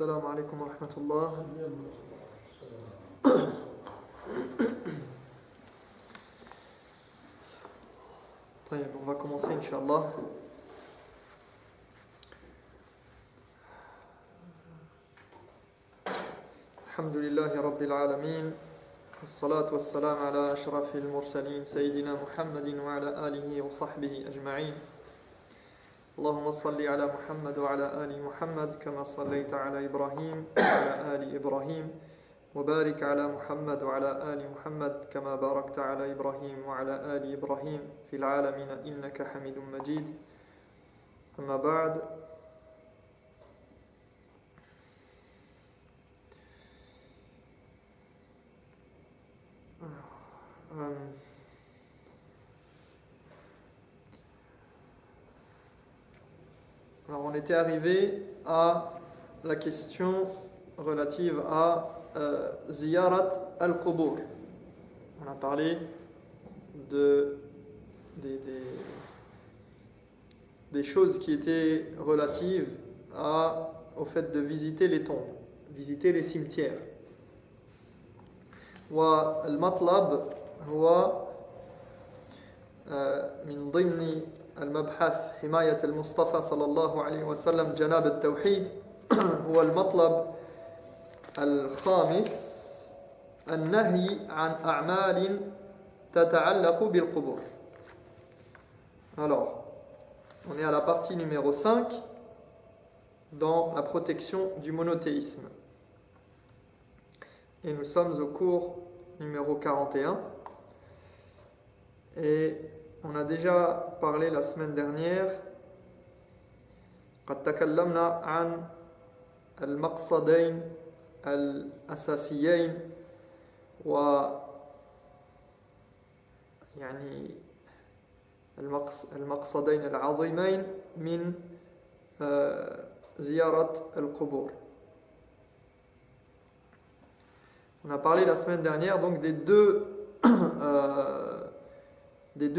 السلام عليكم ورحمة الله. طيب, on va commencer Inch'Allah. الحمد لله رب العالمين والصلاة والسلام على أشرف المرسلين سيدنا محمد وعلى آله وصحبه أجمعين. اللهم صل على محمد وعلى آل محمد كما صليت على إبراهيم وعلى آل إبراهيم وبارك على محمد وعلى آل محمد كما باركت على إبراهيم وعلى آل إبراهيم في العالمين إنك حميد مجيد. أما بعد, alors on était arrivé à la question relative à Ziyarat al-Qubur. On a parlé des choses qui étaient relatives au fait de visiter les tombes, visiter les cimetières. والمطلب هو من ضمن المبحث حماية المصطفى صلى الله عليه وسلم جناب التوحيد هو المطلب الخامس النهي عن أعمال تتعلق بالقبور. Alors, on est à la partie numéro 5 dans la protection du monothéisme. Et nous sommes au cours numéro 41. Et on a déjà parlé la semaine dernière. قد تكلمنا عن المقصدين الأساسيين يعني المقصدين العظيمين من زيارة القبور. On a parlé la semaine dernière donc des deux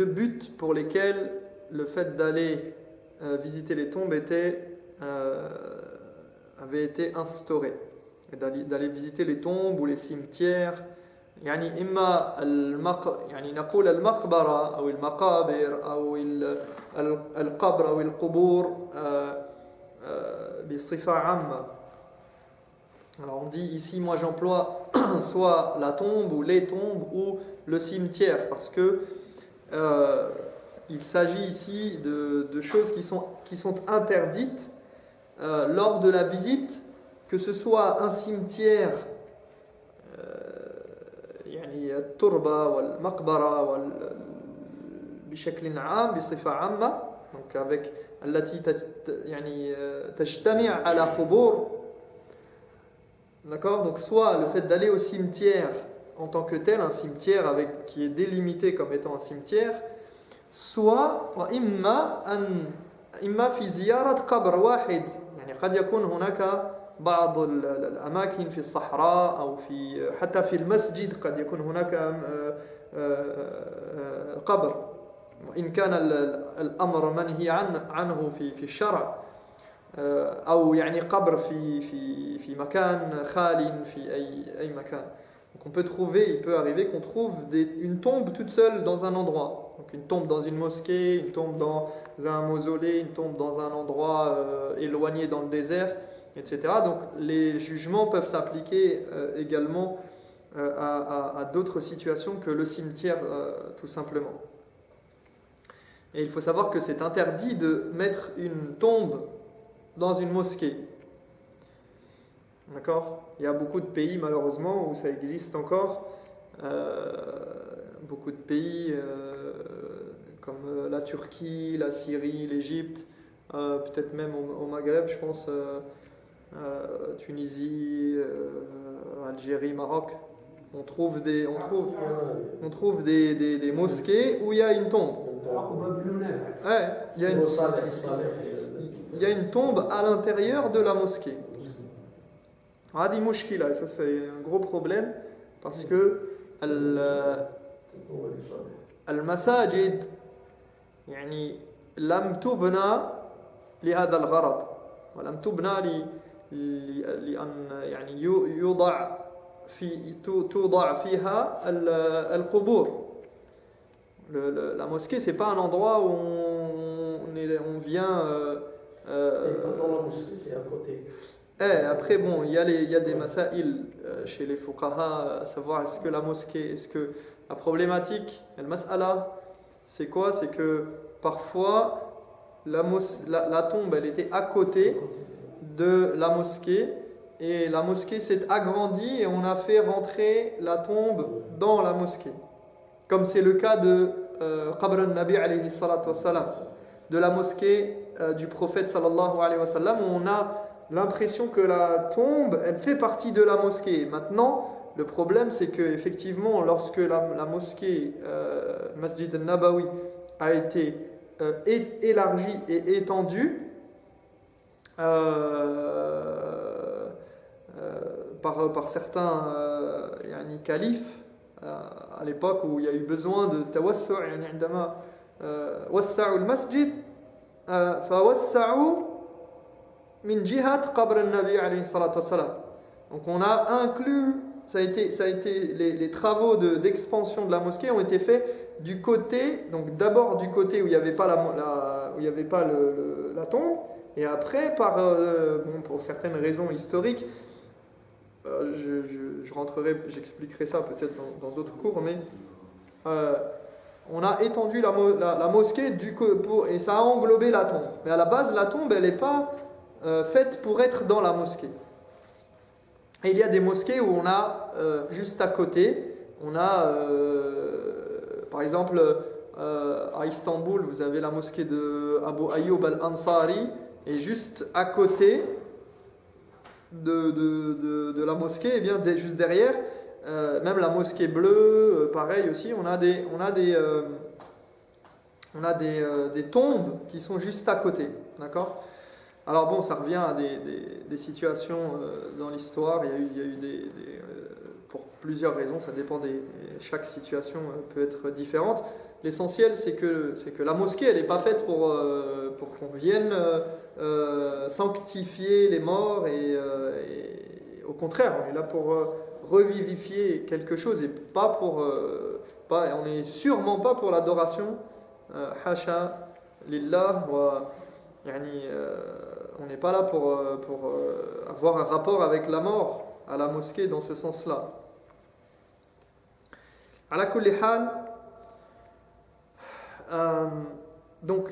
buts pour lesquels le fait d'aller visiter les tombes avait été instauré. D'aller visiter les tombes ou les cimetières. يعني إما يعني نقول المقبرة أو المقابر أو القبر أو القبور بصفة عامة. Alors on dit ici, moi j'emploie soit la tombe ou les tombes ou le cimetière parce que il s'agit ici de choses qui sont interdites lors de la visite, que ce soit un cimetière يعني التربة والمقبرة بشكل عام بصفة عامة, donc avec التي يعني تجتمع على قبور. D'accord, donc soit le fait d'aller au cimetière en tant que tel, un cimetière qui est délimité comme étant un cimetière, soit إما في زيارة قبر واحد, يعني قد يكون هناك بعض الأماكن في الصحراء أو حتى في المسجد قد يكون هناك قبر, وإن كان الأمر منهي عنه في الشرع, أو يعني قبر في مكان خال في أي مكان. Donc il peut arriver qu'on trouve une tombe toute seule dans un endroit. Donc une tombe dans une mosquée, une tombe dans un mausolée, une tombe dans un endroit éloigné dans le désert, etc. Donc les jugements peuvent s'appliquer également à d'autres situations que le cimetière tout simplement. Et il faut savoir que c'est interdit de mettre une tombe dans une mosquée. D'accord ? Il y a beaucoup de pays malheureusement où ça existe encore. Beaucoup de pays comme la Turquie, la Syrie, l'Égypte, peut-être même au Maghreb, je pense, Tunisie, Algérie, Maroc. On trouve des mosquées où il y a une tombe. Ouais, il y a une tombe à l'intérieur de la mosquée. هذه مشكلة, et ça c'est un gros problème parce que المساجد يعني لم تبنى لهذا الغرض ولم تبنى لأن يعني توضع فيها القبور. La mosquée, c'est pas un endroit où on vient. Et dans la mosquée, c'est à côté. Après, bon, il y a des masaïl chez les fuqaha, à savoir est-ce que la mosquée, est-ce que la problématique, el mas'ala, c'est quoi? C'est que parfois la tombe, elle était à côté de la mosquée et la mosquée s'est agrandie et on a fait rentrer la tombe dans la mosquée. Comme c'est le cas de Qabr al-Nabi alayhi salatu wassalam, de la mosquée du prophète sallallahu alayhi wa sallam, où on a l'impression que la tombe, elle fait partie de la mosquée. Maintenant, le problème, c'est que effectivement, lorsque la mosquée, Masjid al-Nabawi, a été élargie et étendue par certains califes, à l'époque où il y a eu besoin de tawassu', يعني عندما وسعوا المسجد فوسعوا من جهة قبر النبي عليه الصلاة والسلام. Donc on a inclus, ça a été les travaux d'expansion de la mosquée ont été faits du côté, donc d'abord du côté où il n'y avait pas la tombe, et après pour certaines raisons historiques, j'expliquerai ça peut-être dans d'autres cours, mais on a étendu la mosquée et ça a englobé la tombe. Mais à la base, la tombe, elle n'est pas faite pour être dans la mosquée. Et il y a des mosquées où on a juste à côté, on a par exemple à Istanbul, vous avez la mosquée de Abu Ayyub al-Ansari, et juste à côté de la mosquée, et bien juste derrière, même la mosquée bleue, pareil aussi, on a des tombes qui sont juste à côté, d'accord? Alors bon, ça revient à des situations dans l'histoire. Il y a eu pour plusieurs raisons, ça dépend chaque situation peut être différente. L'essentiel, c'est que la mosquée, elle n'est pas faite pour qu'on vienne sanctifier les morts, et au contraire, on est là pour revivifier quelque chose, et on n'est sûrement pas pour l'adoration. Hasha lillah wa on n'est pas là pour avoir un rapport avec la mort à la mosquée dans ce sens-là. Ala kulli hal, donc,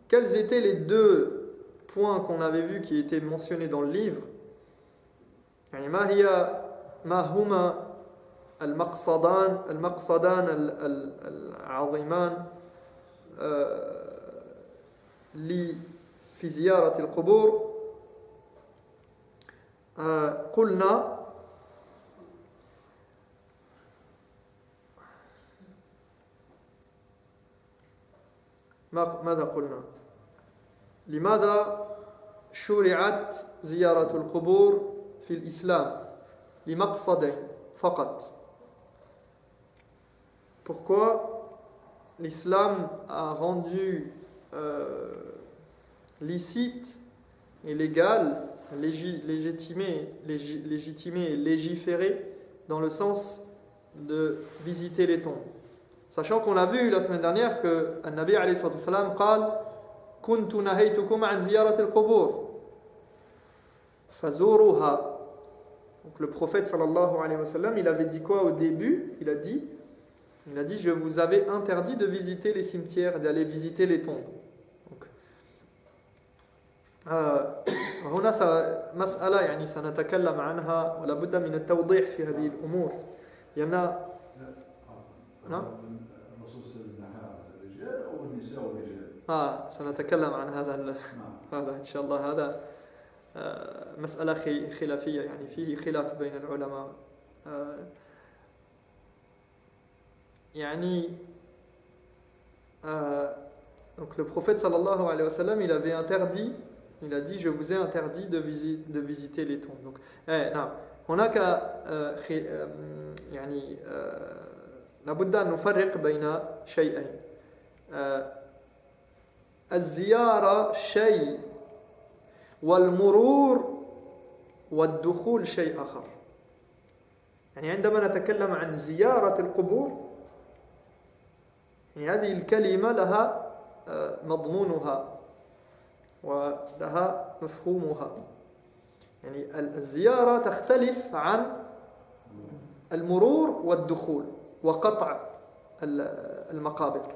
quels étaient les deux points qu'on avait vus qui étaient mentionnés dans le livre? ما هما المقصدان العظيمان في زيارة القبور؟ قلنا ماذا قلنا؟ لماذا شرعت زيارة القبور في الإسلام؟ لمقصدين فقط. Pourquoi l'islam a rendu licite et légal, légitimé et légiféré dans le sens de visiter les tombes? Sachant qu'on a vu la semaine dernière que An-Nabi alayhi salatu wassalam قال كنت نهيتكم عن زيارة القبور فزوروها. Donc le prophète sallallahu alayhi wa sallam, il avait dit quoi au début? Il a dit je vous avais interdit de visiter les cimetières, d'aller visiter les tombes. Donc هنا مسألة يعني سنتكلم عنها ولا بد من التوضيح في هذه الأمور. نعم. الرسول صلى الله عليه وسلم الرجال أو النساء والرجال؟ سنتكلم عن هذا إن شاء الله. هذا مسألة خلافية، يعني فيه خلاف بين العلماء. Donc le prophète sallallahu alayhi wa sallam, il a dit je vous ai interdit de visiter les tombes. Donc نعم هناك يعني لابد أن نفرق بين شيئين. الزيارة شيء والمرور والدخول شيء آخر. يعني عندما نتكلم عن زيارة القبور يعني هذه الكلمة لها مضمونها ولها مفهومها. يعني الزيارة تختلف عن المرور والدخول وقطع المقابر،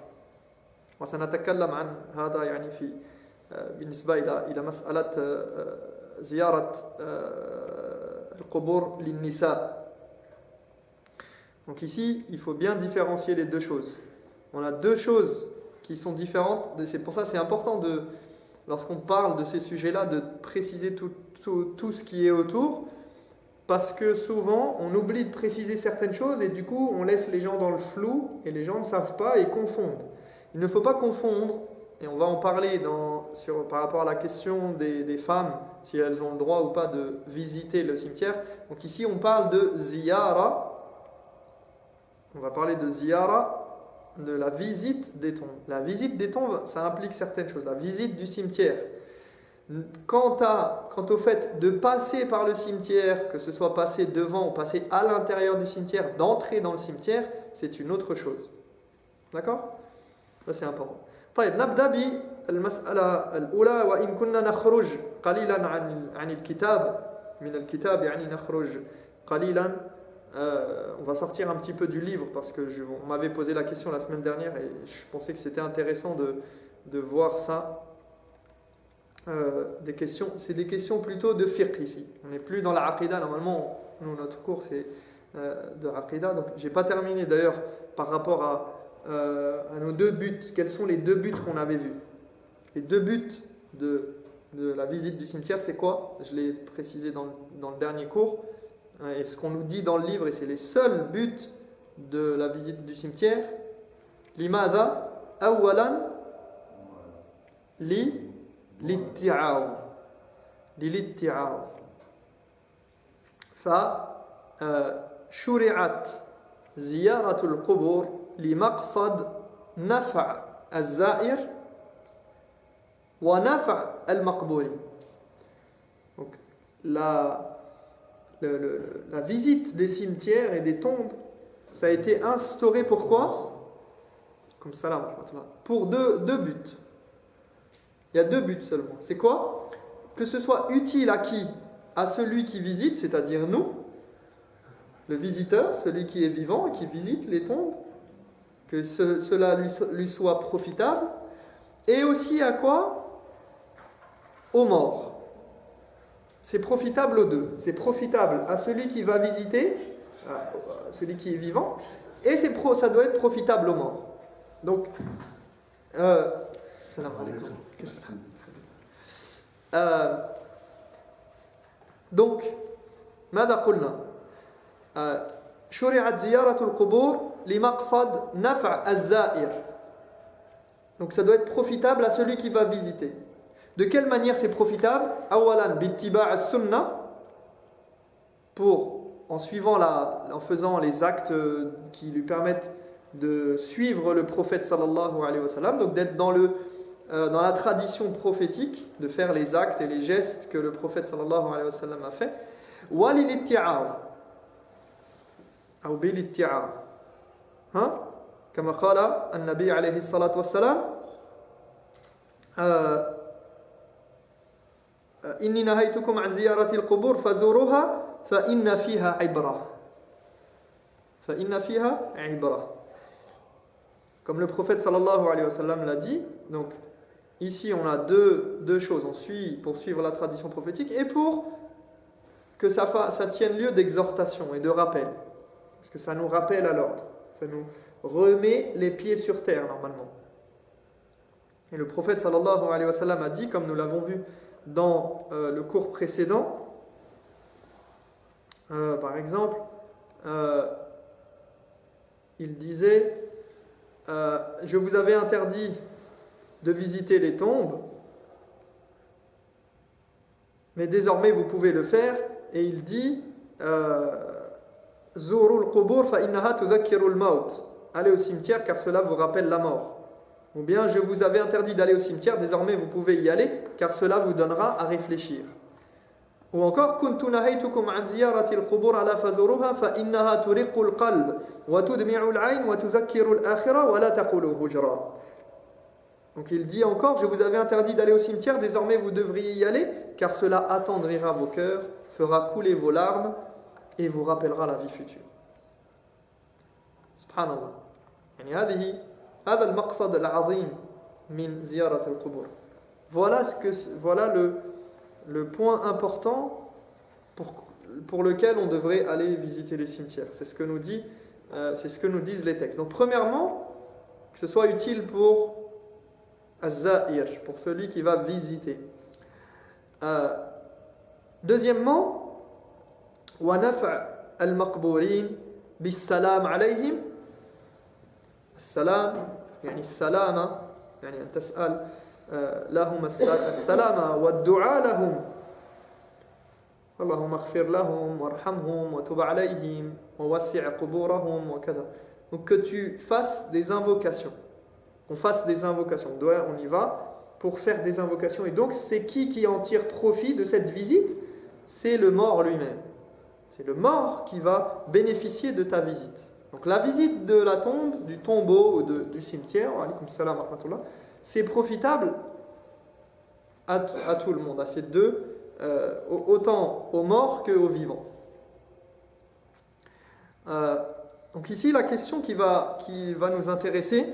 وسنتكلم عن هذا يعني في بالنسبة إلى مسألة زيارة القبور للنساء. Donc ici, il faut bien différencier les deux choses. On a deux choses qui sont différentes. C'est pour ça que c'est important, lorsqu'on parle de ces sujets-là, de préciser tout ce qui est autour, parce que souvent, on oublie de préciser certaines choses et du coup, on laisse les gens dans le flou et les gens ne savent pas et confondent. Il ne faut pas confondre, et on va en parler par rapport à la question des femmes, si elles ont le droit ou pas de visiter le cimetière. Donc ici, on parle de ziyara. On va parler de ziyara, de la visite des tombes. La visite des tombes, ça implique certaines choses. La visite du cimetière. Quant au fait de passer par le cimetière, que ce soit passer devant ou passer à l'intérieur du cimetière, d'entrer dans le cimetière, c'est une autre chose. D'accord ? Ça c'est important. طيب نبدأ بالمسألة الأولى وإن كنا نخرج قليلا عن الكتاب من الكتاب يعني نخرج قليلا. On va sortir un petit peu du livre parce que on m'avait posé la question la semaine dernière et je pensais que c'était intéressant de voir ça. Des questions, c'est des questions plutôt de fiqh ici. On n'est plus dans la aqidah. Normalement, nous, notre cours c'est de aqidah. Donc, j'ai pas terminé d'ailleurs par rapport à nos deux buts. Quels sont les deux buts qu'on avait vus? Les deux buts de la visite du cimetière, c'est quoi? Je l'ai précisé dans le dernier cours. Et ce qu'on nous dit dans le livre, et c'est les seuls buts de la visite du cimetière. Limadha awalan للاتعاظ فشرعت زيارة القبور لمقصد نفع الزائر ونفع المقبورين. Donc la visite des cimetières et des tombes, ça a été instauré pourquoi? Comme ça là, pour deux buts. Il y a deux buts seulement. C'est quoi? Que ce soit utile à qui? À celui qui visite, c'est-à-dire nous, le visiteur, celui qui est vivant et qui visite les tombes, que cela lui soit profitable. Et aussi à quoi? Aux morts. C'est profitable aux deux. C'est profitable à celui qui va visiter, à celui qui est vivant, et ça doit être profitable aux morts. Donc, salam alaikum. Donc, ماذا قلنا؟ شرعت زيارة القبور لمقصد نفع الزائر. Donc ça doit être profitable à celui qui va visiter. De quelle manière c'est profitable? أولاً باتباع السنة, en faisant les actes qui lui permettent de suivre le prophète sallallahu alayhi wa sallam, donc d'être dans la tradition prophétique, de faire les actes et les gestes que le prophète sallallahu alayhi wa sallam a fait. وَلِلِاتِّعَاظ أو بالاتعاظ كما قال النبي عليه الصلاة والسلام إني نهيتكم عن زيارة القبور فزوروها فإن فيها عبرة. Comme le prophète sallallahu alayhi wa sallam l'a dit, donc ici on a deux choses, pour suivre la tradition prophétique et pour que ça tienne lieu d'exhortation et de rappel, parce que ça nous rappelle à l'ordre, ça nous remet les pieds sur terre normalement. Et le prophète sallallahu alayhi wa sallam a dit, comme nous l'avons vu dans le cours précédent, par exemple, il disait je vous avais interdit de visiter les tombes, mais désormais vous pouvez le faire. Et il dit Zuru al-qubur fa innaha tudhakkiru al-maut. Allez au cimetière car cela vous rappelle la mort. Ou bien je vous avais interdit d'aller au cimetière, désormais vous pouvez y aller car cela vous donnera à réfléchir. Ou encore كنت نهيتكم عن زيارة القبور ألا فزوروها فإنها ترق القلب وتدمع العين وتذكر الآخرة ولا تقولوا هجرا. Donc il dit encore, je vous avais interdit d'aller au cimetière, désormais vous devriez y aller, car cela attendrira vos cœurs, fera couler vos larmes et vous rappellera la vie future. Subhanallah. يعني هذا المقصد العظيم من زيارة القبور. Voilà le point important pour lequel on devrait aller visiter les cimetières. C'est ce que nous disent les textes. Donc premièrement, que ce soit utile pour az-za'ir, pour celui qui va visiter. Deuxièmement, wa naf' al-maqburin bis-salam alayhim. السلام يعني السلامة يعني أن تسأل لهم السلامة والدعاء لهم اللهم اغفر لهم وارحمهم وتب عليهم ووسع قبورهم وكذا. Donc que tu fasses des invocations, qu'on fasse des invocations. On y va pour faire des invocations. Et donc c'est qui en tire profit de cette visite? C'est le mort lui-même. C'est le mort qui va bénéficier de ta visite. Donc la visite de la tombe, du tombeau ou du cimetière, alaykoum salam wa rahmatullah, c'est profitable à tout le monde, à ces deux, autant aux morts qu'aux vivants. Donc ici la question qui va nous intéresser,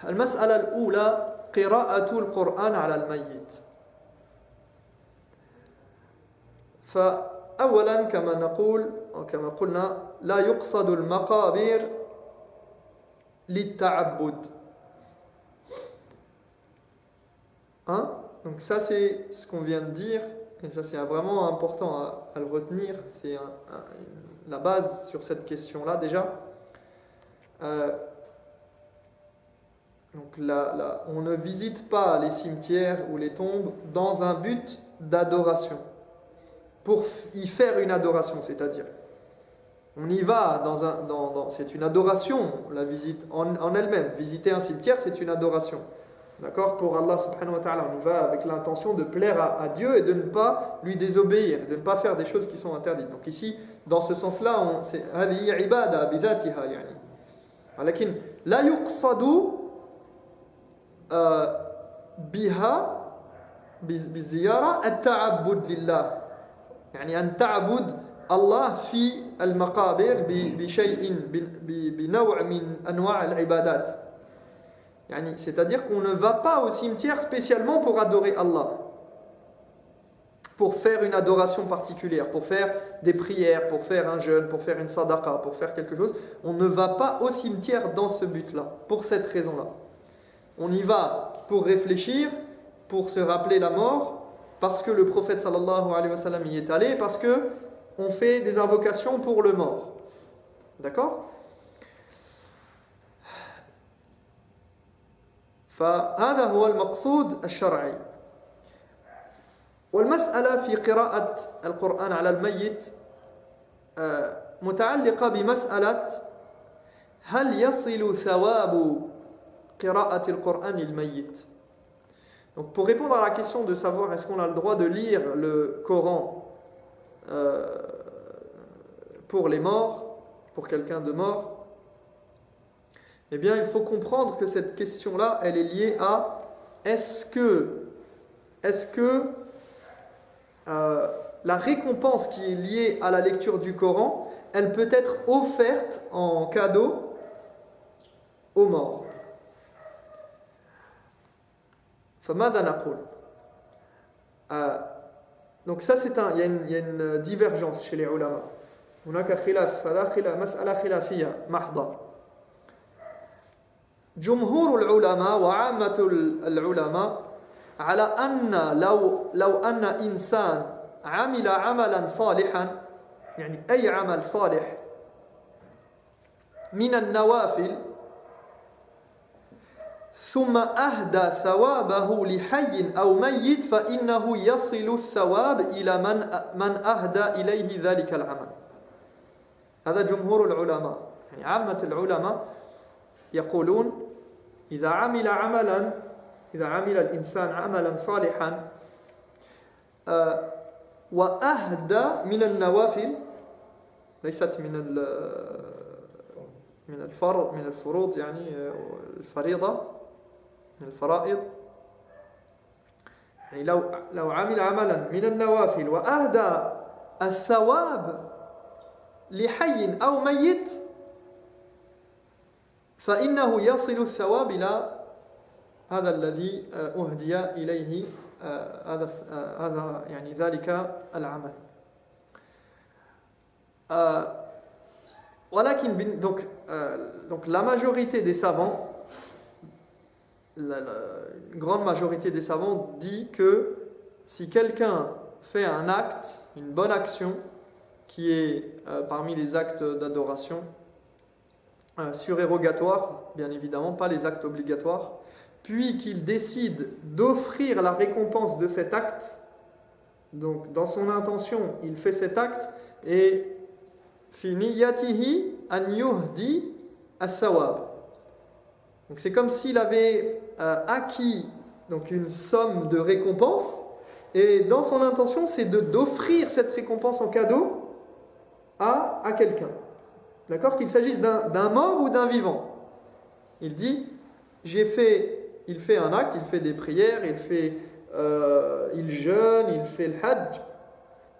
al-mas'ala al-oula, qira'atu al-Qur'an ala al-mayyit. أولا كما نقول وكما قلنا لا يقصد المقابر للتعبد. Donc ça c'est ce qu'on vient de dire et ça c'est vraiment important à le retenir, c'est la base sur cette question là déjà. Donc là, on ne visite pas les cimetières ou les tombes dans un but d'adoration, pour y faire une adoration, c'est-à-dire on y va c'est une adoration, la visite en elle-même. Visiter un cimetière, c'est une adoration, d'accord, pour Allah subhanahu wa ta'ala. On y va avec l'intention de plaire à Dieu et de ne pas lui désobéir, de ne pas faire des choses qui sont interdites. Donc ici, dans ce sens-là, c'est هذه عبادة بذاتها يعني. ولكن لا يقصد بها بالزيارة التعبد لله. يعني أن تعبد الله في المقابر بشيء بنوع من أنواع العبادات. يعني c'est-à-dire qu'on ne va pas au cimetière spécialement pour adorer Allah, pour faire une adoration particulière, pour faire des prières, pour faire un jeûne, pour faire une sadaqa, pour faire quelque chose. On ne va pas au cimetière dans ce but-là, pour cette raison-là. On y va pour réfléchir, pour se rappeler la mort, parce que le prophète sallallahu alayhi wa sallam y est allé, parce que on fait des invocations pour le mort. D'accord? فهذا هو المقصود الشرعي. والمسألة في قراءة القرآن على الميت متعلقة بمسألة هل يصل ثواب قراءة القرآن للميت. Donc pour répondre à la question de savoir est-ce qu'on a le droit de lire le Coran pour les morts, pour quelqu'un de mort, eh bien il faut comprendre que cette question-là, elle est liée à est-ce que la récompense qui est liée à la lecture du Coran, elle peut être offerte en cadeau aux morts. فماذا نقول؟ Donc ça il y a une divergence chez les ulama. هناك خلاف، هذا مسألة خلافية محضة. جمهور العلماء وعامة العلماء على أن لو أن إنسان عمل عملا صالحا، يعني أي عمل صالح من النوافل، ثم أهدى ثوابه لحي أو ميت، فإنه يصل الثواب إلى من أهدى إليه ذلك العمل. هذا جمهور العلماء، يعني عامة العلماء يقولون إذا عمل الإنسان عملا صالحا وأهدى من النوافل ليست من الفروض يعني الفريضة من الفرائض يعني لو عمل عملا من النوافل وأهدى الثواب لحي أو ميت فإنه يصل الثواب إلى هذا الذي أهدي إليه هذا يعني ذلك العمل. ولكن donc la majorité des savants, la grande majorité des savants dit que si quelqu'un fait un acte, une bonne action qui est parmi les actes d'adoration surérogatoires, bien évidemment, pas les actes obligatoires, puis qu'il décide d'offrir la récompense de cet acte, donc dans son intention, il fait cet acte, et fi niyyatihi an yuhdi ath-thawab. Donc c'est comme s'il avait acquis donc une somme de récompense, et dans son intention, c'est d'offrir cette récompense en cadeau à quelqu'un. D'accord ? Qu'il s'agisse d'un mort ou d'un vivant. Il dit, il fait un acte, il fait des prières, il jeûne, il fait le hajj,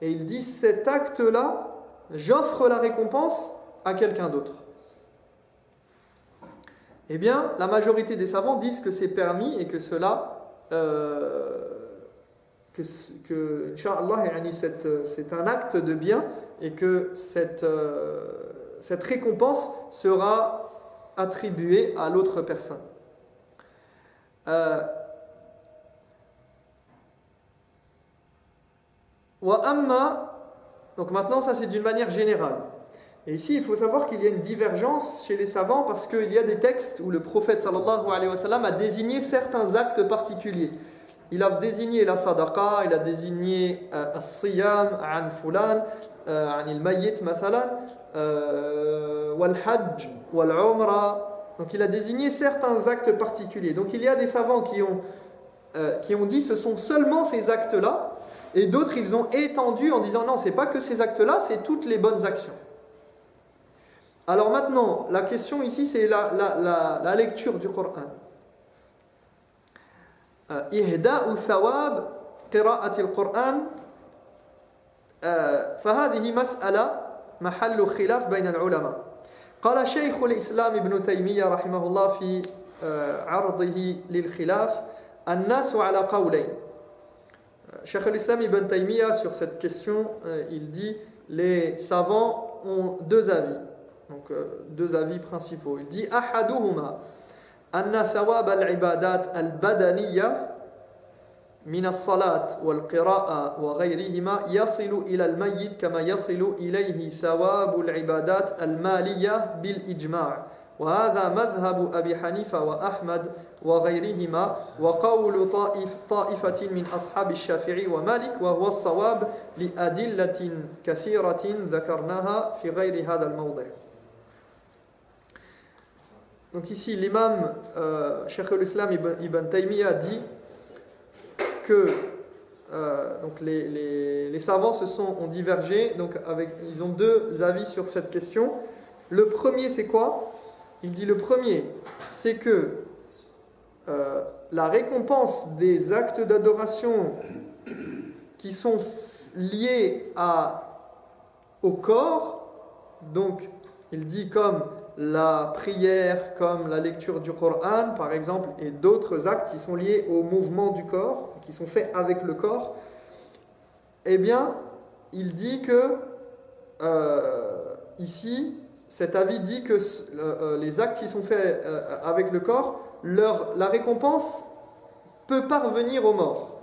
et il dit, cet acte-là, j'offre la récompense à quelqu'un d'autre. Eh bien, la majorité des savants disent que c'est permis et que cela, que Inch'Allah, c'est un acte de bien et que cette récompense sera attribuée à l'autre personne. Donc maintenant, ça c'est d'une manière générale. Et ici, il faut savoir qu'il y a une divergence chez les savants parce qu'il y a des textes où le prophète sallallahu alayhi wa sallam a désigné certains actes particuliers. Il a désigné la sadaqa, il a désigné as-siyam, an fulan, an il-mayyit mathalan, wal-hajj, wal-umra. Donc il a désigné certains actes particuliers. Donc il y a des savants qui ont dit ce sont seulement ces actes-là, et d'autres ils ont étendu en disant non, c'est pas que ces actes-là, c'est toutes les bonnes actions. Alors maintenant, la question ici, c'est la lecture du Coran. إهداء ثواب قراءة القرآن فهذه مسألة محل خلاف بين العلماء. قال شيخ الإسلام ابن تيمية رحمه الله في عرضه للخلاف الناس على قولين. Cheikh al-Islam ibn Taymiyyah sur cette question, il dit les savants ont deux avis. Donc deux avis principaux. Il dit أحدهما أن ثواب العبادات البدنية من الصلاة والقراءة وغيرهما يصل إلى الميت كما يصل إليه ثواب العبادات المالية بالإجماع وهذا مذهب أبي حنيفة وأحمد وغيرهما وقول طائفة من أصحاب الشافعي ومالك وهو الصواب لأدلة كثيرة ذكرناها في غير هذا الموضع. Donc ici, l'imam Cheikh al-Islam ibn Taymiyyah dit que donc les savants ont divergé, donc ils ont deux avis sur cette question. Le premier, c'est quoi ? Il dit le premier, c'est que la récompense des actes d'adoration qui sont liés au corps, donc il dit comme la prière, comme la lecture du Coran, par exemple, et d'autres actes qui sont liés au mouvement du corps, qui sont faits avec le corps, eh bien, il dit que, ici, cet avis dit que les actes qui sont faits avec le corps, la récompense peut parvenir aux morts.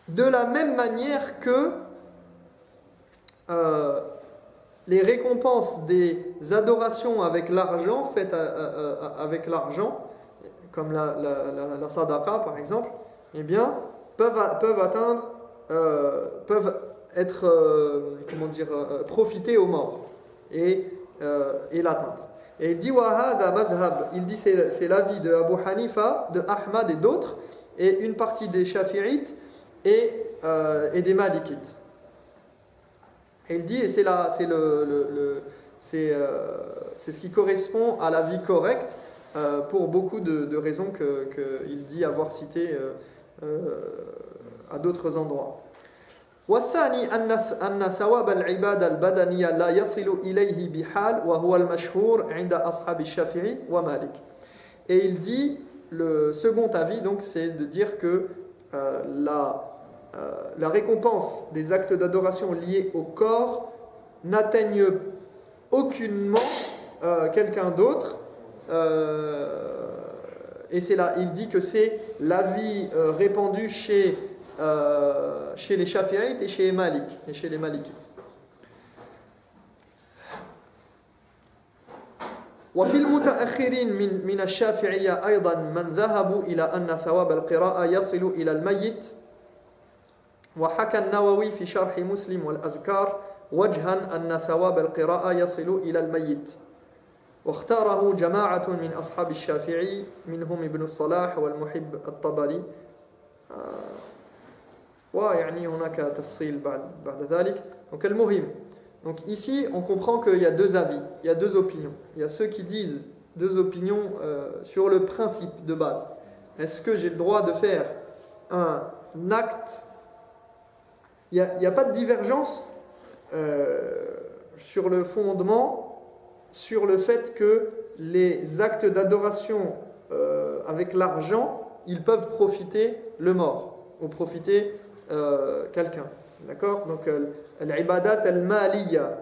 De la même manière que les récompenses des adorations avec l'argent, faites avec l'argent, comme la sadaqa par exemple, eh bien, peuvent être profiter aux morts et l'atteindre. Et il dit wahada madhab, il dit c'est l'avis de Abu Hanifa, de Ahmad et d'autres, et une partie des Shafi'ites et des malikites. Et il dit, et c'est ce qui correspond à la vie correcte pour beaucoup de raisons qu'il dit avoir citées à d'autres endroits. والثاني أن ثواب العبادة البدنية لا يصل إليه بحال وهو المشهور عند أصحاب الشافعي ومالك. Et il dit, le second avis, donc, c'est de dire que la récompense des actes d'adoration liés au corps n'atteignent aucunement quelqu'un d'autre. Et c'est là, il dit que c'est l'avis répandu chez les Shafi'ites et chez les Malikites. وفي المتأخرين من الشافعية أيضا من ذهبوا إلى أن ثواب القراءة يصل إلى الميت وحكى النووي في شرح مسلم والأذكار وجها أن ثواب القراءة يصل إلى الميت واختاره جماعة من أصحاب الشافعي منهم ابن الصلاح والمحب الطبري ويعني هناك تفصيل بعد ذلك. Donc المهم, donc ici on comprend qu'il y a deux avis, il y a deux opinions. Il y a ceux qui disent deux opinions sur le principe de base. Est-ce que j'ai le droit de faire un acte? Il n'y a pas de divergence sur le fondement, sur le fait que les actes d'adoration avec l'argent, ils peuvent profiter le mort ou profiter quelqu'un. D'accord? Donc, l'ibadat al-maliya.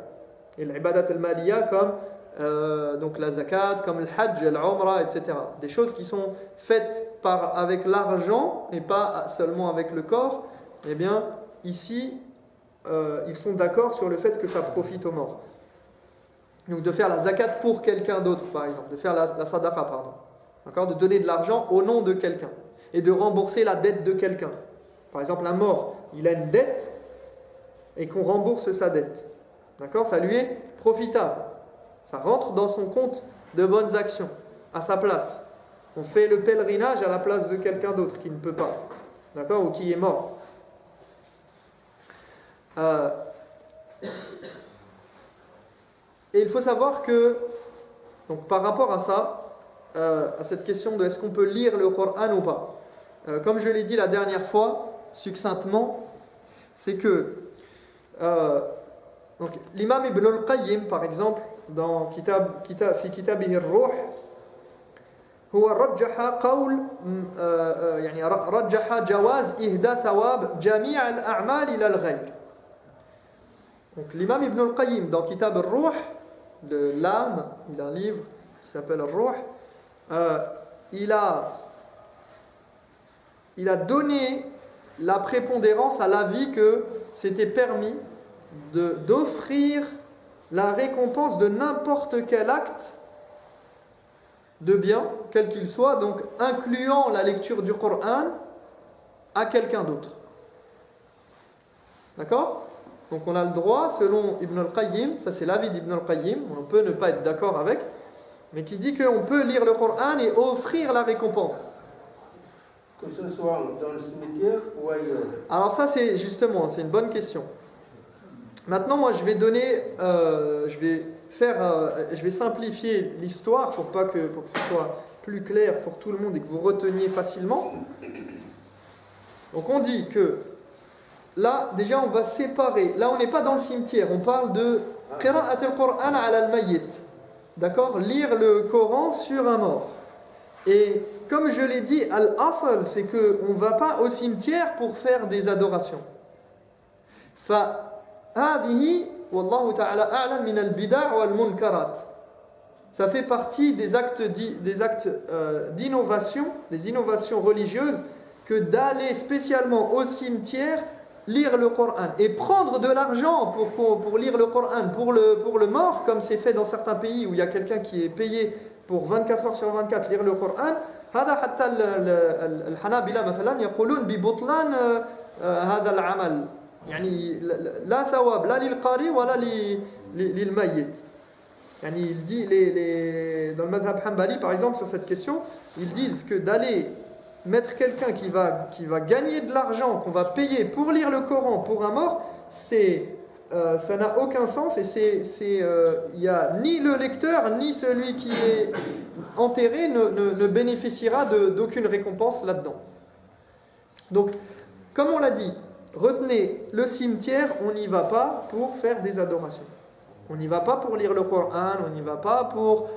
Et l'ibadat al-maliya comme donc la zakat, comme le hajj, l'umrah, etc. Des choses qui sont faites avec l'argent et pas seulement avec le corps. Eh bien, ici, ils sont d'accord sur le fait que ça profite aux morts. Donc, de faire la zakat pour quelqu'un d'autre, par exemple. De faire la sadaqa, pardon. D'accord? De donner de l'argent au nom de quelqu'un. Et de rembourser la dette de quelqu'un. Par exemple, un mort, il a une dette et qu'on rembourse sa dette. D'accord? Ça lui est profitable. Ça rentre dans son compte de bonnes actions, à sa place. On fait le pèlerinage à la place de quelqu'un d'autre qui ne peut pas. D'accord? Ou qui est mort. Et il faut savoir que, donc par rapport à ça, à cette question de est-ce qu'on peut lire le Coran ou pas, comme je l'ai dit la dernière fois, succinctement, c'est que donc, l'imam Ibn al-Qayyim, par exemple, dans fi kitabihi ar-Ruh, هو رجح قول يعني رجح جواز إهداء ثواب جميع الأعمال إلى الغير. Donc l'imam Ibn al-Qayyim dans Kitab al-Ruh, de l'âme, il a un livre qui s'appelle al-Ruh, il a donné la prépondérance à l'avis que c'était permis d'offrir la récompense de n'importe quel acte de bien, quel qu'il soit, donc incluant la lecture du Coran à quelqu'un d'autre. D'accord? Donc on a le droit, selon Ibn al-Qayyim, ça c'est l'avis d'Ibn al-Qayyim, on peut ne pas être d'accord avec, mais qui dit qu'on peut lire le Coran et offrir la récompense. Que ce soit dans le cimetière ou ailleurs. Alors ça c'est justement, c'est une bonne question. Maintenant moi je vais simplifier l'histoire pour que ce soit plus clair pour tout le monde et que vous reteniez facilement. Donc on dit que là déjà on va séparer, là on n'est pas dans le cimetière, on parle de qira'at al-Qur'an ala al-mayyit. D'accord? Lire le Coran sur un mort. Et comme je l'ai dit, al-asl, c'est qu'on ne va pas au cimetière pour faire des adorations. فَهَذِهِ وَاللَّهُ تَعَالَى أَعْلَمْ مِنَ الْبِدَعِ وَالْمُنْكَرَاتِ. Ça fait partie des actes d'innovation, des innovations religieuses, que d'aller spécialement au cimetière lire le Coran et prendre de l'argent pour lire le Coran pour le mort, comme c'est fait dans certains pays où il y a quelqu'un qui est payé pour 24 heures sur 24 lire le Coran. هذا حتى الحنابلة مثلا يقولون ببطلان هذا العمل يعني لا ثواب لا للقارئ ولا للميت. يعني il dit dans le madhab hanbali par exemple sur cette question, ils disent que d'aller mettre quelqu'un qui va gagner de l'argent, qu'on va payer pour lire le Coran pour un mort, ça n'a aucun sens et il y a ni le lecteur ni celui qui est enterré ne bénéficiera d'aucune récompense là-dedans. Donc, comme on l'a dit, retenez, le cimetière, on n'y va pas pour faire des adorations. On n'y va pas pour lire le Coran, on n'y va pas pour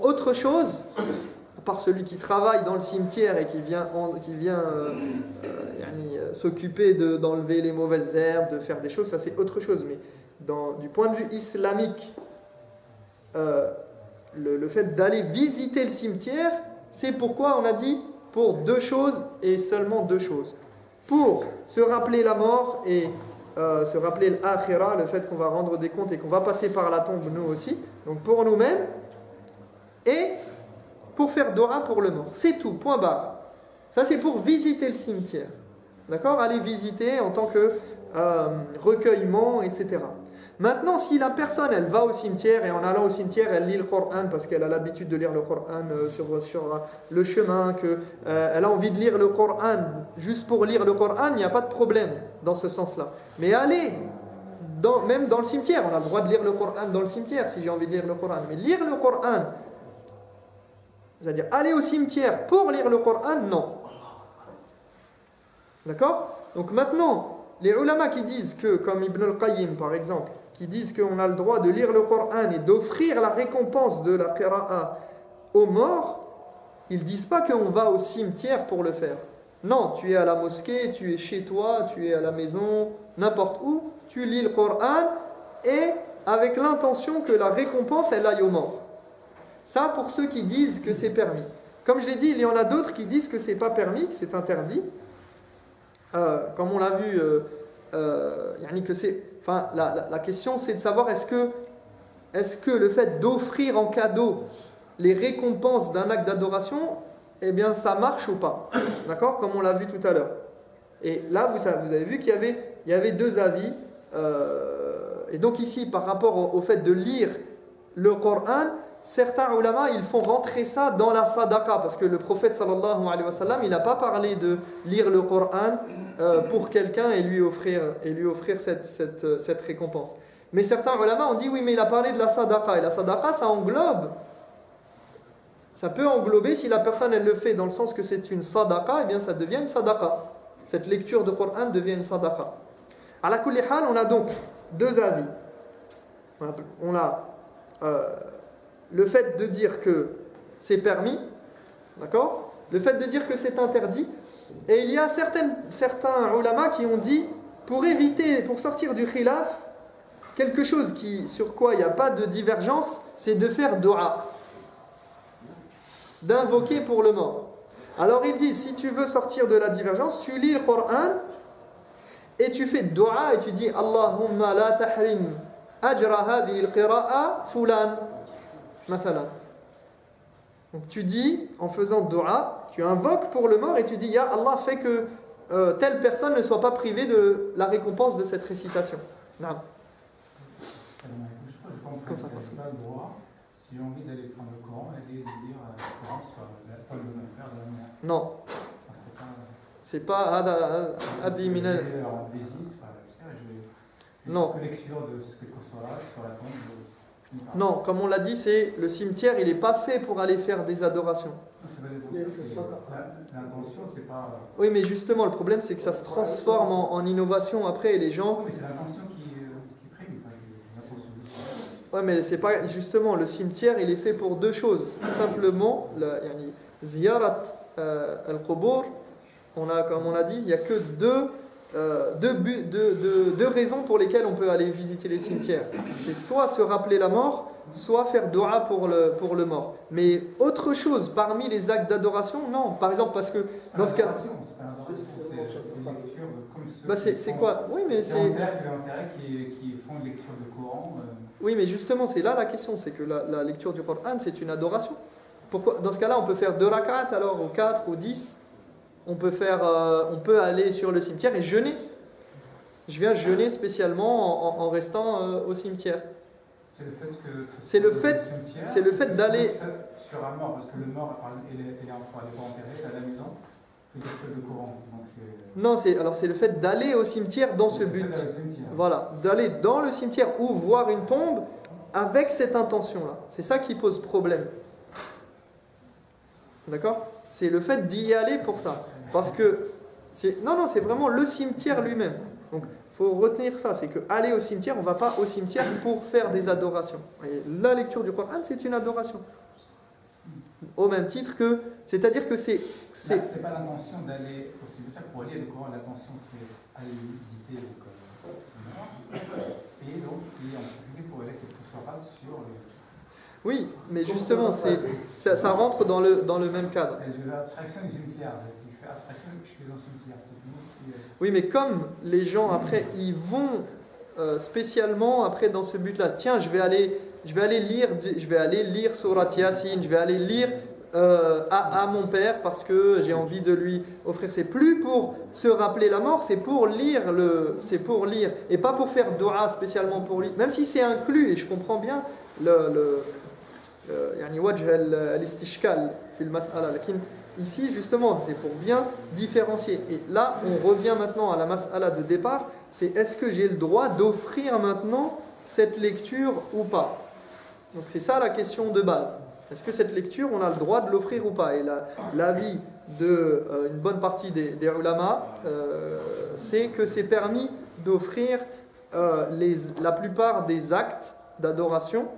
autre chose, à part celui qui travaille dans le cimetière et qui vient s'occuper d'enlever les mauvaises herbes, de faire des choses, ça c'est autre chose. Mais du point de vue islamique, le fait d'aller visiter le cimetière, c'est pourquoi on a dit pour deux choses et seulement deux choses. Pour se rappeler la mort et se rappeler l'akhira, le fait qu'on va rendre des comptes et qu'on va passer par la tombe nous aussi, donc pour nous-mêmes, et pour faire dua pour le mort. C'est tout, point barre. Ça c'est pour visiter le cimetière. D'accord ? Aller visiter en tant que recueillement, etc. Maintenant, si la personne, elle va au cimetière et en allant au cimetière, elle lit le Coran parce qu'elle a l'habitude de lire le Coran sur le chemin, qu'elle a envie de lire le Coran juste pour lire le Coran, il n'y a pas de problème dans ce sens-là. Mais aller, même dans le cimetière, on a le droit de lire le Coran dans le cimetière si j'ai envie de lire le Coran. Mais lire le Coran, c'est-à-dire aller au cimetière pour lire le Coran, non. D'accord ? Donc maintenant, les ulama qui disent que, comme Ibn al-Qayyim par exemple, qui disent qu'on a le droit de lire le Coran et d'offrir la récompense de la qira'a aux morts, ils ne disent pas qu'on va au cimetière pour le faire. Non, tu es à la mosquée, tu es chez toi, tu es à la maison, n'importe où, tu lis le Coran et avec l'intention que la récompense elle aille aux morts. Ça pour ceux qui disent que c'est permis. Comme je l'ai dit, il y en a d'autres qui disent que c'est pas permis, que c'est interdit. Comme on l'a vu, la question c'est de savoir est-ce que le fait d'offrir en cadeau les récompenses d'un acte d'adoration, eh bien ça marche ou pas, d'accord, comme on l'a vu tout à l'heure. Et là vous avez vu qu'il y avait deux avis, et donc ici par rapport au fait de lire le Coran, certains ulama ils font rentrer ça dans la sadaqa, parce que le prophète sallallahu alayhi wa sallam il n'a pas parlé de lire le Coran pour quelqu'un et lui offrir cette récompense. Mais certains ulama ont dit oui, mais il a parlé de la sadaqa, et la sadaqa ça peut englober, si la personne elle le fait dans le sens que c'est une sadaqa, eh bien ça devient une sadaqa. Cette lecture de Coran devient une sadaqa. À la kulli hal, on a donc deux avis. On a le fait de dire que c'est permis, d'accord, le fait de dire que c'est interdit, et il y a certains ulama qui ont dit pour sortir du khilaf, quelque chose sur quoi il n'y a pas de divergence, c'est de faire dua, d'invoquer pour le mort. Alors ils disent, si tu veux sortir de la divergence, tu lis le Coran et tu fais dua et tu dis Allahumma la tahrim ajra hadhihi al-qira'a fulan mathalan. Donc tu dis, en faisant dua, tu invoques pour le mort et tu dis Ya Allah, fait que telle personne ne soit pas privée de la récompense de cette récitation. Non. Comme ça, pas le droit, si j'ai envie d'aller prendre le Coran et de lire le Coran sur la tombe de mon père de la mer. Non. C'est pas Adi Minal. Non. Collection de ce que soit sur la tombe. Non, comme on l'a dit, c'est le cimetière, il n'est pas fait pour aller faire des adorations. L'intention, c'est pas. Oui, mais justement, le problème, c'est que ça se transforme en innovation après, et les gens. Oui, c'est l'intention qui prime. Oui, mais c'est pas justement le cimetière, il est fait pour deux choses. Simplement, ziyarat al-qubur, comme on a dit, il n'y a que deux raisons pour lesquelles on peut aller visiter les cimetières. C'est soit se rappeler la mort, soit faire dua pour le mort. Mais autre chose parmi les actes d'adoration, non. Par exemple, parce que dans ce cas, c'est quoi? Oui, mais c'est qui font une lecture de Coran. Oui, mais justement, c'est là la question, c'est que la lecture du Coran, c'est une adoration. Pourquoi dans ce cas-là, on peut faire 2 rak'at alors, ou 4 ou 10. On peut aller sur le cimetière et jeûner. Je viens jeûner spécialement en restant au cimetière. C'est le fait que C'est le fait- cimetière, c'est le fait d'aller- sur un mort, parce que le mort, il est pas enterré, c'est à la maison, il y a quelque chose de courant. Donc Non, c'est le fait d'aller au cimetière dans ce c'est le fait but. d'aller au cimetière. Voilà, d'aller dans le cimetière ou voir une tombe avec cette intention-là. C'est ça qui pose problème. D'accord? C'est le fait d'y aller pour ça. Parce que c'est vraiment le cimetière lui-même. Donc, il faut retenir ça, c'est que aller au cimetière, on ne va pas au cimetière pour faire des adorations. Et la lecture du Coran, c'est une adoration. Au même titre que, c'est-à-dire que c'est C'est pas l'intention d'aller au cimetière pour lire le Coran, l'intention c'est aller visiter le mort, et donc il en profiter pour aller quelque chose sur les. Oui, mais justement, ça rentre dans le même cadre. C'est l'abstraction du cimetière. Si je fais abstraction, je suis dans le cimetière. Oui, mais comme les gens, après, ils vont spécialement après dans ce but-là, tiens, je vais aller lire Surat Yasin, je vais aller lire à mon père parce que j'ai envie de lui offrir. C'est plus pour se rappeler la mort, c'est pour lire, et pas pour faire dua spécialement pour lui, même si c'est inclus, et je comprends bien يعني وجه الاستشكال في المسألة لكن ici justement c'est pour bien différencier. Et là on revient maintenant à la mas'ala de départ, c'est est-ce que j'ai le droit d'offrir maintenant cette lecture ou pas. Donc c'est ça la question de base, est-ce que cette lecture on a le droit de l'offrir ou pas. Et l'avis de une bonne partie des ulama c'est que c'est permis d'offrir la plupart des actes d'adoration,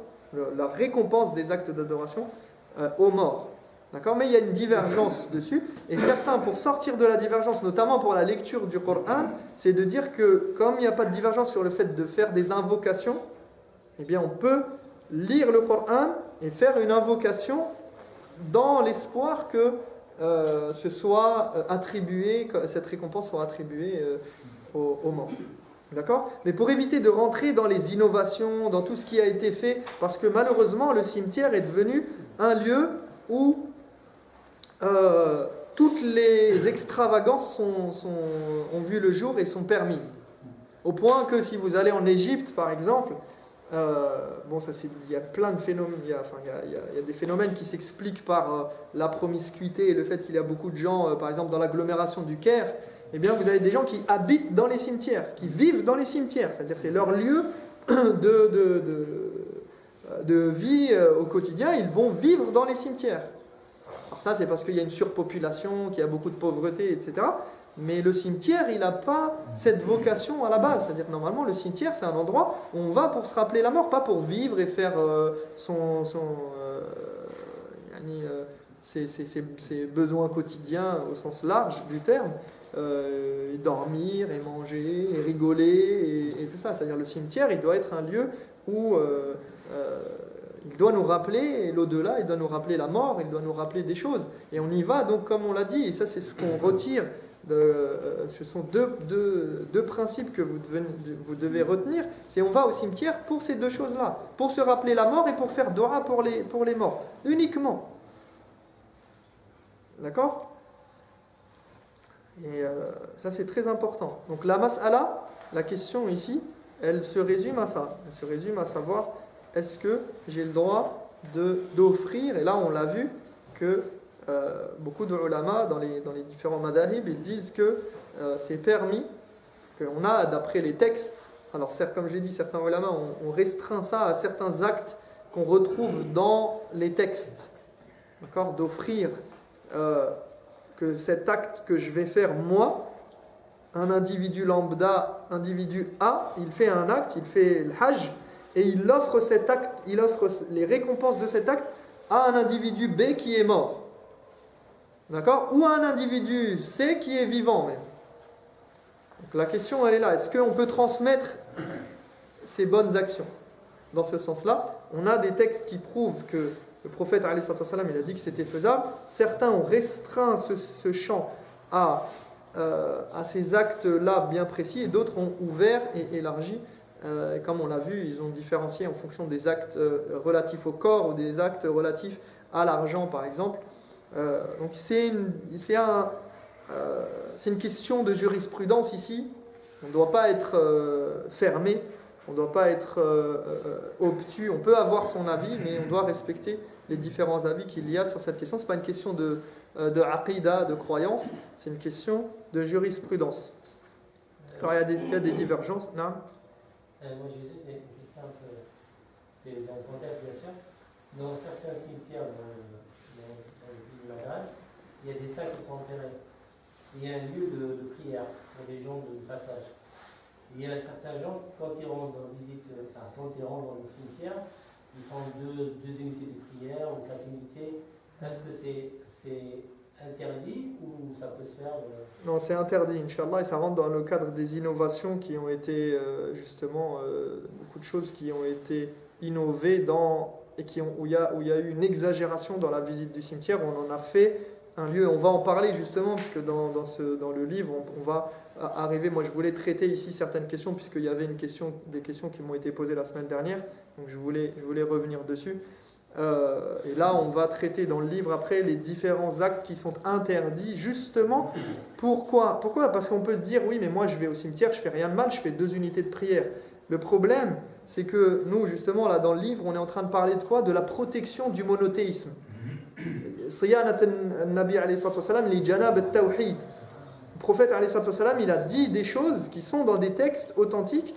la récompense des actes d'adoration aux morts. D'accord ? Mais il y a une divergence dessus. Et certains, pour sortir de la divergence, notamment pour la lecture du Coran, c'est de dire que comme il n'y a pas de divergence sur le fait de faire des invocations, eh bien on peut lire le Coran et faire une invocation dans l'espoir que ce soit attribué, que cette récompense soit attribuée aux morts. D'accord ? Mais pour éviter de rentrer dans les innovations, dans tout ce qui a été fait, parce que malheureusement le cimetière est devenu un lieu où toutes les extravagances ont vu le jour et sont permises. Au point que si vous allez en Égypte par exemple, il y a plein de phénomènes, il y a des phénomènes qui s'expliquent par la promiscuité et le fait qu'il y a beaucoup de gens, par exemple dans l'agglomération du Caire, eh bien vous avez des gens qui habitent dans les cimetières, qui vivent dans les cimetières, c'est-à-dire c'est leur lieu de vie au quotidien, ils vont vivre dans les cimetières. Alors ça c'est parce qu'il y a une surpopulation, qu'il y a beaucoup de pauvreté, etc. Mais le cimetière, il n'a pas cette vocation à la base. C'est-à-dire que normalement, le cimetière, c'est un endroit où on va pour se rappeler la mort, pas pour vivre et faire ses besoins quotidiens au sens large du terme, et dormir, et manger, et rigoler, et tout ça. C'est-à-dire le cimetière, il doit être un lieu où il doit nous rappeler l'au-delà, il doit nous rappeler la mort, il doit nous rappeler des choses. Et on y va, donc comme on l'a dit, et ça c'est ce qu'on retire. Ce sont deux principes que vous devez retenir. C'est on va au cimetière pour ces deux choses-là, pour se rappeler la mort et pour faire dua pour les morts, uniquement. D'accord ? Et ça c'est très important. Donc la mas'ala, la question ici, elle se résume à ça. Elle se résume à savoir, est-ce que j'ai le droit d'offrir, et là on l'a vu, que beaucoup de ulama dans les différents madahib, ils disent que c'est permis, qu'on a d'après les textes, alors certes, comme j'ai dit, certains ulama ont restreint ça à certains actes qu'on retrouve dans les textes, d'accord, d'offrir que cet acte que je vais faire moi, un individu lambda, individu A, il fait un acte, il fait le hajj, et il offre cet acte, il offre les récompenses de cet acte à un individu B qui est mort. D'accord ? Ou un individu C qui est vivant même. Donc la question elle est là, est-ce qu'on peut transmettre ces bonnes actions ? Dans ce sens-là, on a des textes qui prouvent que le prophète alayhi salam, il a dit que c'était faisable. Certains ont restreint ce champ à ces actes-là bien précis, et d'autres ont ouvert et élargi. Comme on l'a vu, ils ont différencié en fonction des actes relatifs au corps ou des actes relatifs à l'argent par exemple. Donc c'est une question de jurisprudence ici. On ne doit pas être fermé On ne doit pas être obtus. On peut avoir son avis, mais on doit respecter les différents avis qu'il y a sur cette question. Ce n'est pas une question de aqidah, de croyance, c'est une question de jurisprudence. Alors il y a des divergences. Non Moi j'ai juste une question un peu. C'est dans le contexte bien sûr. Dans certains cimetières dans le pays du Maghreb, il y a des sacs qui sont enterrés. Il y a un lieu de prière pour les gens de passage. Il y a certains gens, quand ils rentrent dans les cimetières, ils font deux unités de prière ou 4 unités. Est-ce que c'est interdit ou ça peut se faire Non, c'est interdit, Inch'Allah, et ça rentre dans le cadre des innovations qui ont été, justement, beaucoup de choses qui ont été innovées et où il y a eu une exagération dans la visite du cimetière. On en a fait un lieu, on va en parler justement, puisque dans le livre, on va arriver. Moi, je voulais traiter ici certaines questions, puisqu'il y avait des questions qui m'ont été posées la semaine dernière, donc je voulais revenir dessus. Et là, on va traiter dans le livre après les différents actes qui sont interdits, justement. Pourquoi ? Parce qu'on peut se dire, oui, mais moi, je vais au cimetière, je fais rien de mal, je fais 2 unités de prière. Le problème, c'est que nous, justement, là, dans le livre, on est en train de parler de quoi ? De la protection du monothéisme. Siyanat al-Nabi alayhi salatu wasalam, li janab al-tawhid. Le prophète alayhi salatu wasalam, il a dit des choses qui sont dans des textes authentiques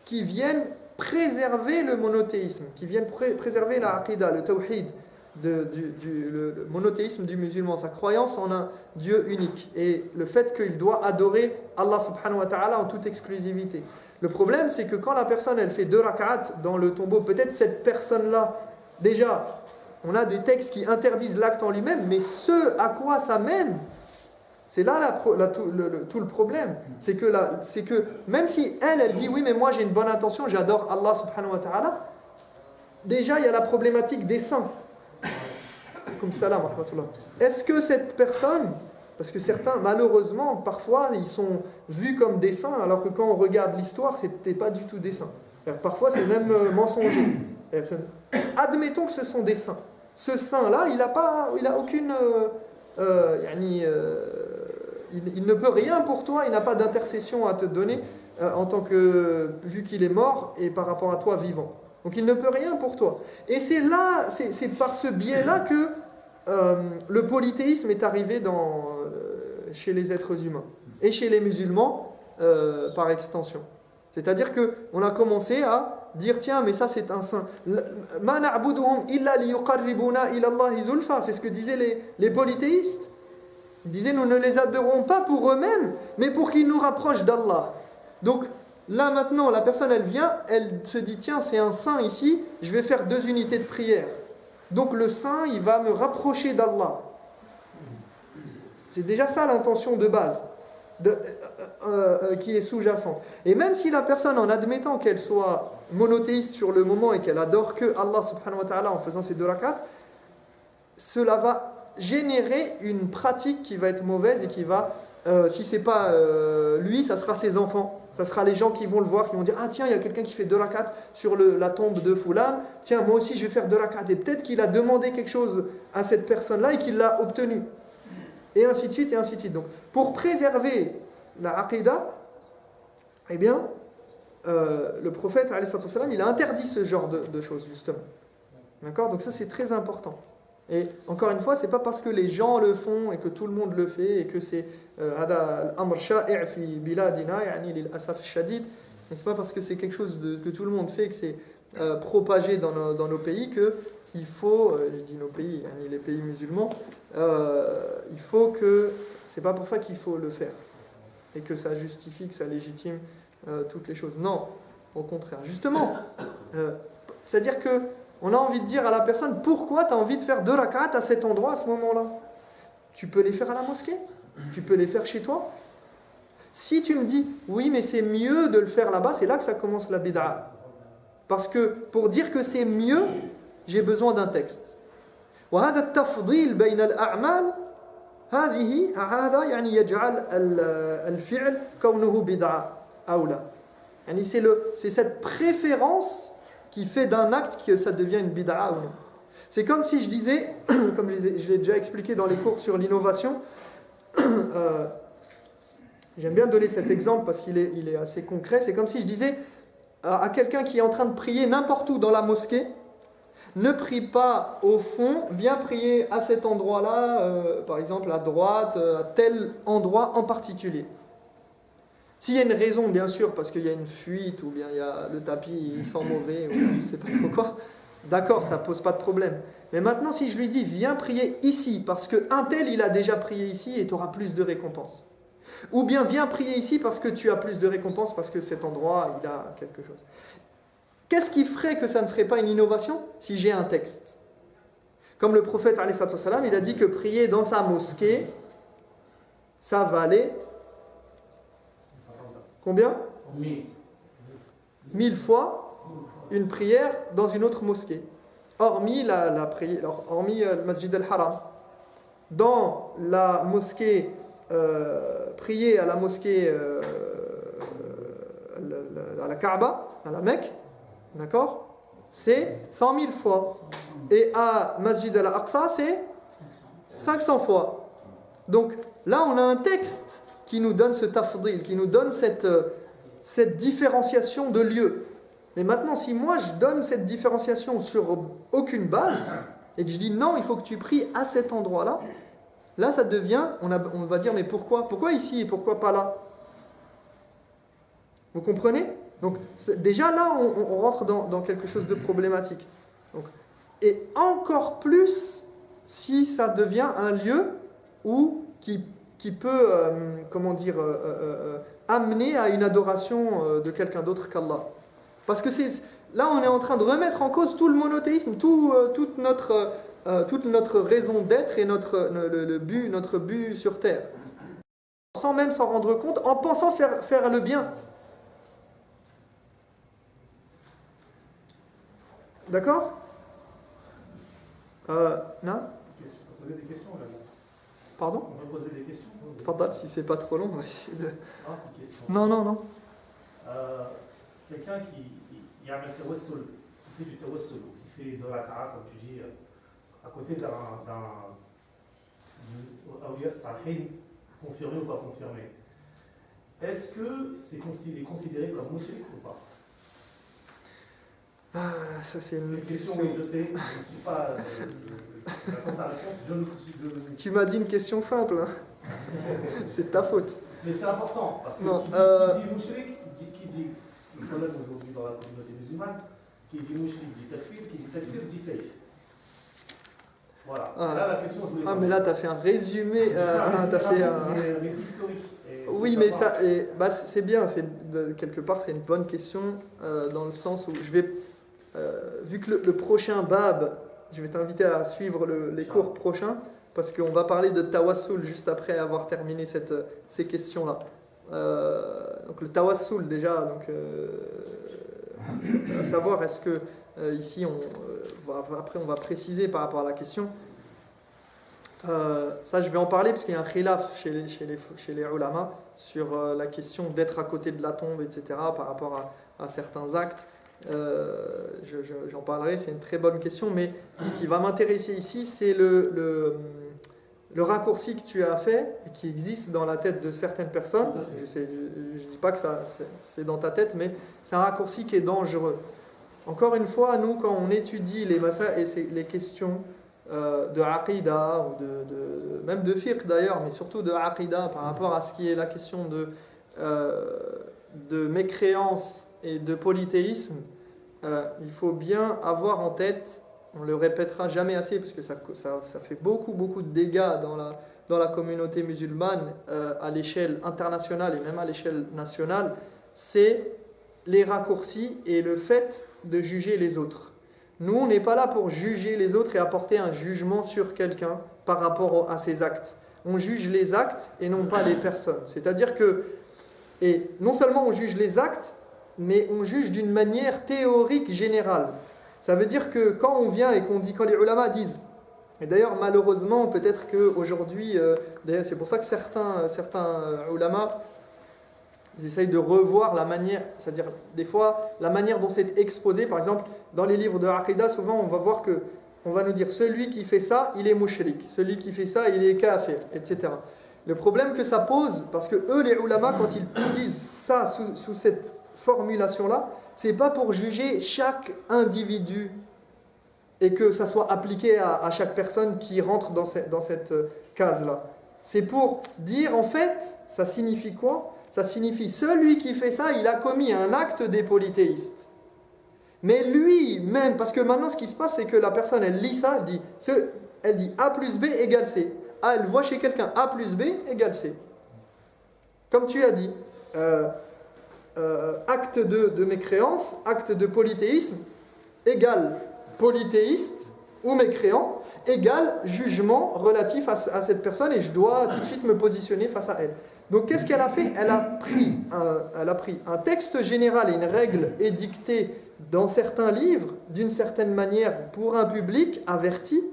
qui viennent préserver le monothéisme, qui viennent préserver la aqidah, le tawhid, le monothéisme du musulman, sa croyance en un Dieu unique et le fait qu'il doit adorer Allah subhanahu wa ta'ala en toute exclusivité. Le problème, c'est que quand la personne elle fait 2 rak'at dans le tombeau, peut-être cette personne-là, déjà, on a des textes qui interdisent l'acte en lui-même, mais ce à quoi ça mène, c'est là tout le problème. C'est que même si elle dit oui, mais moi j'ai une bonne intention, j'adore Allah subhanahu wa ta'ala, déjà il y a la problématique des saints. Comme salam wa rahmatullah. Est-ce que cette personne, parce que certains malheureusement parfois ils sont vus comme des saints, alors que quand on regarde l'histoire, c'était pas du tout des saints. Parfois c'est même mensonger. Admettons que ce sont des saints. Ce saint-là, il a aucune... il ne peut rien pour toi, il n'a pas d'intercession à te donner en tant que... vu qu'il est mort et par rapport à toi vivant. Donc il ne peut rien pour toi. Et c'est par ce biais-là que le polythéisme est arrivé chez les êtres humains. Et chez les musulmans, par extension. C'est-à-dire qu'on a commencé à dire tiens, mais ça c'est un saint. Ma na'buduhum illa liyuqarribuna ila Allahi zulfa, c'est ce que disaient les polythéistes. Ils disaient nous ne les adorons pas pour eux-mêmes, mais pour qu'ils nous rapprochent d'Allah. Donc là maintenant, la personne elle vient, elle se dit tiens, c'est un saint ici, je vais faire 2 unités de prière. Donc le saint, il va me rapprocher d'Allah. C'est déjà ça l'intention de base. Qui est sous-jacente. Et même si la personne, en admettant qu'elle soit monothéiste sur le moment et qu'elle adore que Allah subhanahu wa ta'ala en faisant ces 2 rak'at, cela va générer une pratique qui va être mauvaise et qui va, si c'est pas lui, ça sera ses enfants, ça sera les gens qui vont le voir, qui vont dire ah tiens, il y a quelqu'un qui fait 2 rak'at sur la tombe de Fulan, tiens moi aussi je vais faire 2 rak'at, et peut-être qu'il a demandé quelque chose à cette personne-là et qu'il l'a obtenu. Et ainsi de suite, et ainsi de suite. Donc, pour préserver la aqidah, eh bien, le prophète, alayhi salatu wassalam, il a interdit ce genre de choses, justement. D'accord ? Donc ça, c'est très important. Et encore une fois, c'est pas parce que les gens le font et que tout le monde le fait et que c'est hada al-amr sha'i' fi biladina, yani lil asaf shadid, mais c'est pas parce que c'est quelque chose que tout le monde fait et que c'est propagé dans nos pays que il faut, je dis nos pays, les pays musulmans, il faut que, c'est pas pour ça qu'il faut le faire et que ça justifie, que ça légitime toutes les choses. Non, au contraire. Justement, c'est-à-dire que on a envie de dire à la personne pourquoi tu as envie de faire 2 rak'at à cet endroit, à ce moment-là. Tu peux les faire à la mosquée, tu peux les faire chez toi. Si tu me dis oui, mais c'est mieux de le faire là-bas, c'est là que ça commence la bid'a. Parce que pour dire que c'est mieux, j'ai besoin d'un texte. وهذا التفضيل بين الأعمال هذا يعني يجعل الفعل كونه بدعة أولى. يعني c'est cette préférence qui fait d'un acte que ça devient une bid'a ou non. C'est comme si je disais, comme je l'ai déjà expliqué dans les cours sur l'innovation, j'aime bien donner cet exemple parce qu'il est assez concret, c'est comme si je disais à quelqu'un qui est en train de prier n'importe où dans la mosquée, ne prie pas au fond, viens prier à cet endroit-là, par exemple à droite, à tel endroit en particulier. S'il y a une raison, bien sûr, parce qu'il y a une fuite, ou bien il y a le tapis, il sent mauvais, ou je ne sais pas trop quoi, d'accord, ça ne pose pas de problème. Mais maintenant, si je lui dis, viens prier ici, parce qu'un tel, il a déjà prié ici et tu auras plus de récompenses. Ou bien, viens prier ici parce que tu as plus de récompenses, parce que cet endroit, il a quelque chose. Qu'est-ce qui ferait que ça ne serait pas une innovation si j'ai un texte? Comme le prophète, alayhi salam, il a dit que prier dans sa mosquée, ça valait combien? 1000 fois une prière dans une autre mosquée. Hormis la prière, hormis le Masjid al-Haram. Dans la mosquée, prier à la mosquée, à la Kaaba, à la Mecque, d'accord? C'est 100 000 fois. Et à Masjid al-Aqsa, c'est 500 fois. Donc là, on a un texte qui nous donne ce tafdil, qui nous donne cette différenciation de lieu. Mais maintenant, si moi je donne cette différenciation sur aucune base, et que je dis non, il faut que tu pries à cet endroit-là, là ça devient, on va dire, mais pourquoi? Pourquoi ici et pourquoi pas là? Vous comprenez? Donc déjà là, on rentre dans quelque chose de problématique. Donc, et encore plus si ça devient un lieu qui peut, amener à une adoration de quelqu'un d'autre qu'Allah. Parce que là, on est en train de remettre en cause tout le monothéisme, toute notre raison d'être et notre but sur terre. Sans même s'en rendre compte, en pensant faire le bien. D'accord? Non? On peut poser des questions là. Pardon? On peut poser des questions. Fadal, si c'est pas trop long, on va essayer de... Non, c'est une question. Non. Quelqu'un qui a un tawassul, qui fait du tawassul, qui fait de raka'a, comme tu dis, à côté d'un awliya salihin, confirmé ou pas confirmé, est-ce que il est considéré comme mushrik ou pas? Ça c'est une question. Oui, je sais, je ne suis pas... ta réponse, Tu m'as dit une question simple, hein. C'est ta faute. Mais c'est important, parce que non, qui dit mushrik, qui dit le problème aujourd'hui dans la communauté musulmane, qui dit mushrik dit takfir dit safe. Voilà. Là, la question, je voulais mais là, tu as fait un résumé. T'as fait un... historique. Oui, mais ça, c'est bien. Quelque part, c'est une bonne question dans le sens où je vais... vu que le prochain bab, je vais t'inviter à suivre les cours prochains, parce qu'on va parler de tawassul juste après avoir terminé ces questions-là. Donc le tawassul déjà, donc, à savoir est-ce que ici, après on va préciser par rapport à la question. Ça je vais en parler parce qu'il y a un khilaf chez les ulama sur la question d'être à côté de la tombe, etc. par rapport à certains actes. J'en parlerai, c'est une très bonne question, mais ce qui va m'intéresser ici, c'est le raccourci que tu as fait et qui existe dans la tête de certaines personnes. Je ne dis pas que c'est dans ta tête, mais c'est un raccourci qui est dangereux. Encore une fois, nous, quand on étudie les questions de aqida, ou même de fiqh d'ailleurs, mais surtout de aqida par rapport à ce qui est la question de mécréance et de polythéisme, il faut bien avoir en tête, on le répétera jamais assez parce que ça fait beaucoup de dégâts dans la communauté musulmane à l'échelle internationale et même à l'échelle nationale, c'est les raccourcis et le fait de juger les autres. Nous, on n'est pas là pour juger les autres et apporter un jugement sur quelqu'un par rapport à ses actes. On juge les actes et non pas les personnes. C'est-à-dire que, et non seulement on juge les actes, mais on juge d'une manière théorique générale. Ça veut dire que quand on vient et qu'on dit, quand les ulama disent, et d'ailleurs malheureusement peut-être qu'aujourd'hui, c'est pour ça que certains ulama, ils essayent de revoir la manière, c'est-à-dire des fois la manière dont c'est exposé. Par exemple, dans les livres de Aqida, souvent on va voir que on va nous dire celui qui fait ça, il est mushrik, celui qui fait ça, il est kafir, etc. Le problème que ça pose, parce que eux les ulama, quand ils disent ça sous cette formulation-là, c'est pas pour juger chaque individu et que ça soit appliqué à chaque personne qui rentre dans cette case-là. C'est pour dire, en fait, ça signifie quoi? Ça signifie, celui qui fait ça, il a commis un acte des polythéistes. Mais lui-même, parce que maintenant ce qui se passe, c'est que la personne, elle lit ça, elle dit A plus B égale C. Ah, elle voit chez quelqu'un A plus B égale C. Comme tu as dit, acte de mécréance, acte de polythéisme, égale polythéiste ou mécréant, égale jugement relatif à cette personne et je dois tout de suite me positionner face à elle. Donc qu'est-ce qu'elle a fait? Elle a pris un texte général et une règle édictée dans certains livres, d'une certaine manière, pour un public averti,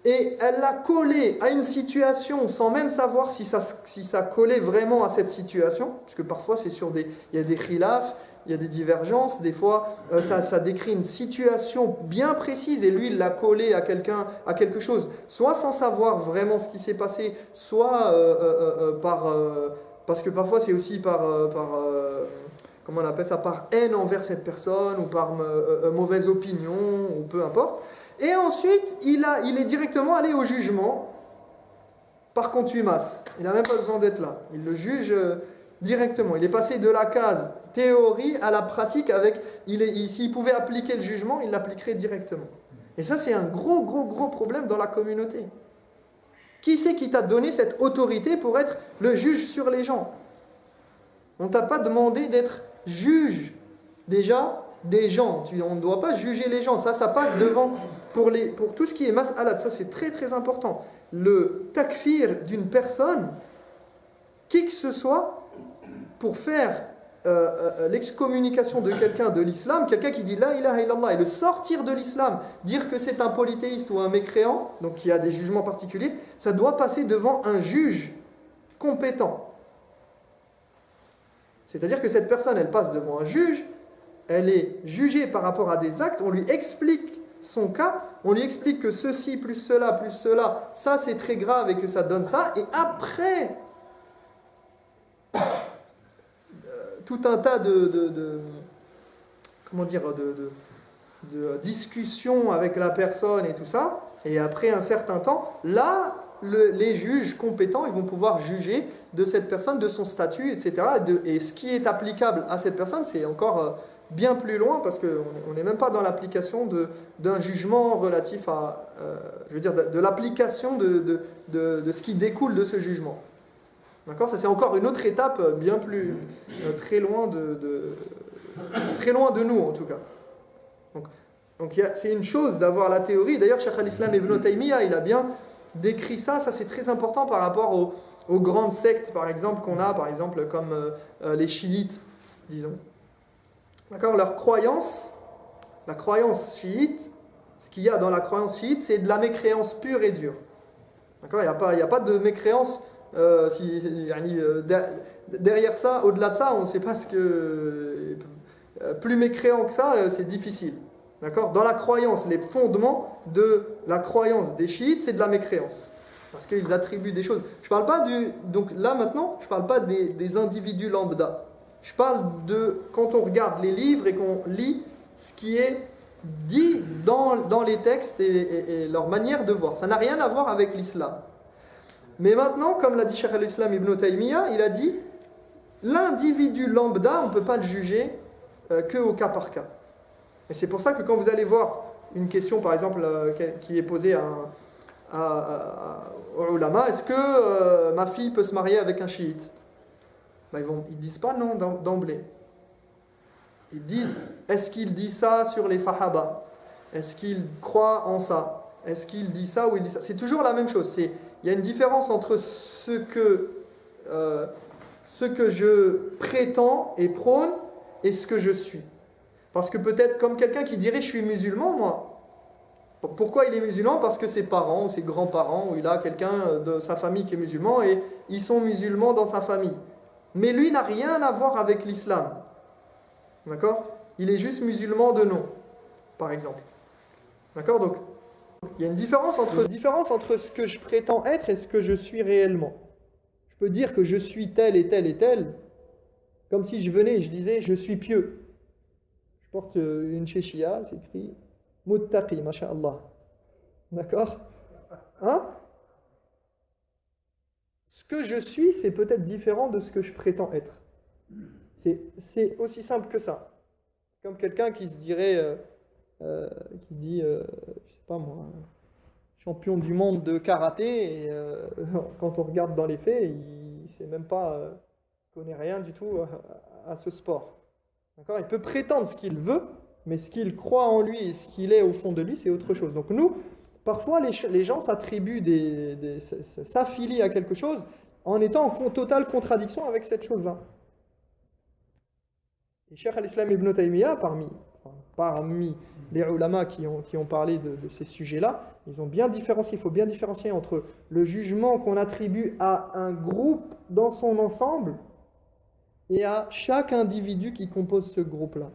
et elle l'a collé à une situation sans même savoir si ça collait vraiment à cette situation, parce que parfois il y a des khilafs, il y a des divergences, des fois ça décrit une situation bien précise et lui il l'a collé à quelque chose, soit sans savoir vraiment ce qui s'est passé, soit parce que parfois c'est aussi comment on appelle ça, par haine envers cette personne ou par mauvaise opinion ou peu importe. Et ensuite, il est directement allé au jugement par contumace. Il n'a même pas besoin d'être là. Il le juge directement. Il est passé de la case théorie à la pratique s'il pouvait appliquer le jugement, il l'appliquerait directement. Et ça, c'est un gros problème dans la communauté. Qui c'est qui t'a donné cette autorité pour être le juge sur les gens? On ne t'a pas demandé d'être juge déjà des gens. On ne doit pas juger les gens. Ça passe devant pour tout ce qui est mas'alat. Ça, c'est très très important. Le takfir d'une personne, qui que ce soit, pour faire l'excommunication de quelqu'un de l'islam, quelqu'un qui dit la ilaha illallah et le sortir de l'islam, dire que c'est un polythéiste ou un mécréant, donc qui a des jugements particuliers, ça doit passer devant un juge compétent. C'est-à-dire que cette personne, elle passe devant un juge, elle est jugée par rapport à des actes, on lui explique son cas, on lui explique que ceci plus cela, ça c'est très grave et que ça donne ça, et après tout un tas de discussions avec la personne et tout ça, et après un certain temps, là, les juges compétents, ils vont pouvoir juger de cette personne, de son statut, etc. Et ce qui est applicable à cette personne, c'est encore bien plus loin, parce qu'on n'est même pas dans l'application d'un jugement relatif à, de l'application de ce qui découle de ce jugement. D'accord? Ça, c'est encore une autre étape bien plus très loin de nous, en tout cas. Donc c'est une chose d'avoir la théorie. D'ailleurs, Cheikh al-Islam Ibn Taymiyyah, il a bien décrit ça. Ça, c'est très important par rapport aux grandes sectes, par exemple, qu'on a, par exemple, comme les chiites, disons. D'accord? Leur croyance, la croyance chiite, ce qu'il y a dans la croyance chiite, c'est de la mécréance pure et dure. D'accord? Il n'y a pas de mécréance. Derrière ça, au-delà de ça, on ne sait pas ce que. Plus mécréant que ça, c'est difficile. D'accord? Dans la croyance, les fondements de la croyance des chiites, c'est de la mécréance. Parce qu'ils attribuent des choses. Je parle pas donc là maintenant, je parle pas des individus lambda. Je parle de quand on regarde les livres et qu'on lit ce qui est dit dans les textes et leur manière de voir. Ça n'a rien à voir avec l'islam. Mais maintenant, comme l'a dit Cheikh al-Islam Ibn Taymiyyah, il a dit l'individu lambda, on ne peut pas le juger qu'au cas par cas. Et c'est pour ça que quand vous allez voir une question, par exemple, qui est posée aux ulama, est-ce que ma fille peut se marier avec un chiite? Ils ne disent pas non d'emblée. Ils disent, est-ce qu'il dit ça sur les sahaba? Est-ce qu'il croit en ça? Est-ce qu'il dit ça ou il dit ça? C'est toujours la même chose. Il y a une différence entre ce que je prétends et prône et ce que je suis. Parce que peut-être comme quelqu'un qui dirait je suis musulman, moi. Pourquoi il est musulman? Parce que ses parents ou ses grands-parents, ou il a quelqu'un de sa famille qui est musulman et ils sont musulmans dans sa famille. Mais lui n'a rien à voir avec l'islam. D'accord? Il est juste musulman de nom, par exemple. D'accord? Donc, il y a une différence entre ce que je prétends être et ce que je suis réellement. Je peux dire que je suis tel et tel et tel, comme si je venais et je disais je suis pieux. porte une chéchia, c'est écrit Muttaqi, masha'Allah. D'accord? Hein? Ce que je suis, c'est peut-être différent de ce que je prétends être. C'est aussi simple que ça. Comme quelqu'un qui se dirait, qui dit, je sais pas moi, champion du monde de karaté, et quand on regarde dans les faits, il sait même pas, connaît rien du tout à ce sport. D'accord? Il peut prétendre ce qu'il veut, mais ce qu'il croit en lui et ce qu'il est au fond de lui, c'est autre chose. Donc nous, parfois, les gens s'attribuent s'affilient à quelque chose en étant en totale contradiction avec cette chose-là. Et Cheikh al-Islam ibn Taymiyyah, parmi les ulama qui ont parlé de ces sujets-là, ils ont bien différencié, il faut bien différencier entre le jugement qu'on attribue à un groupe dans son ensemble et à chaque individu qui compose ce groupe-là.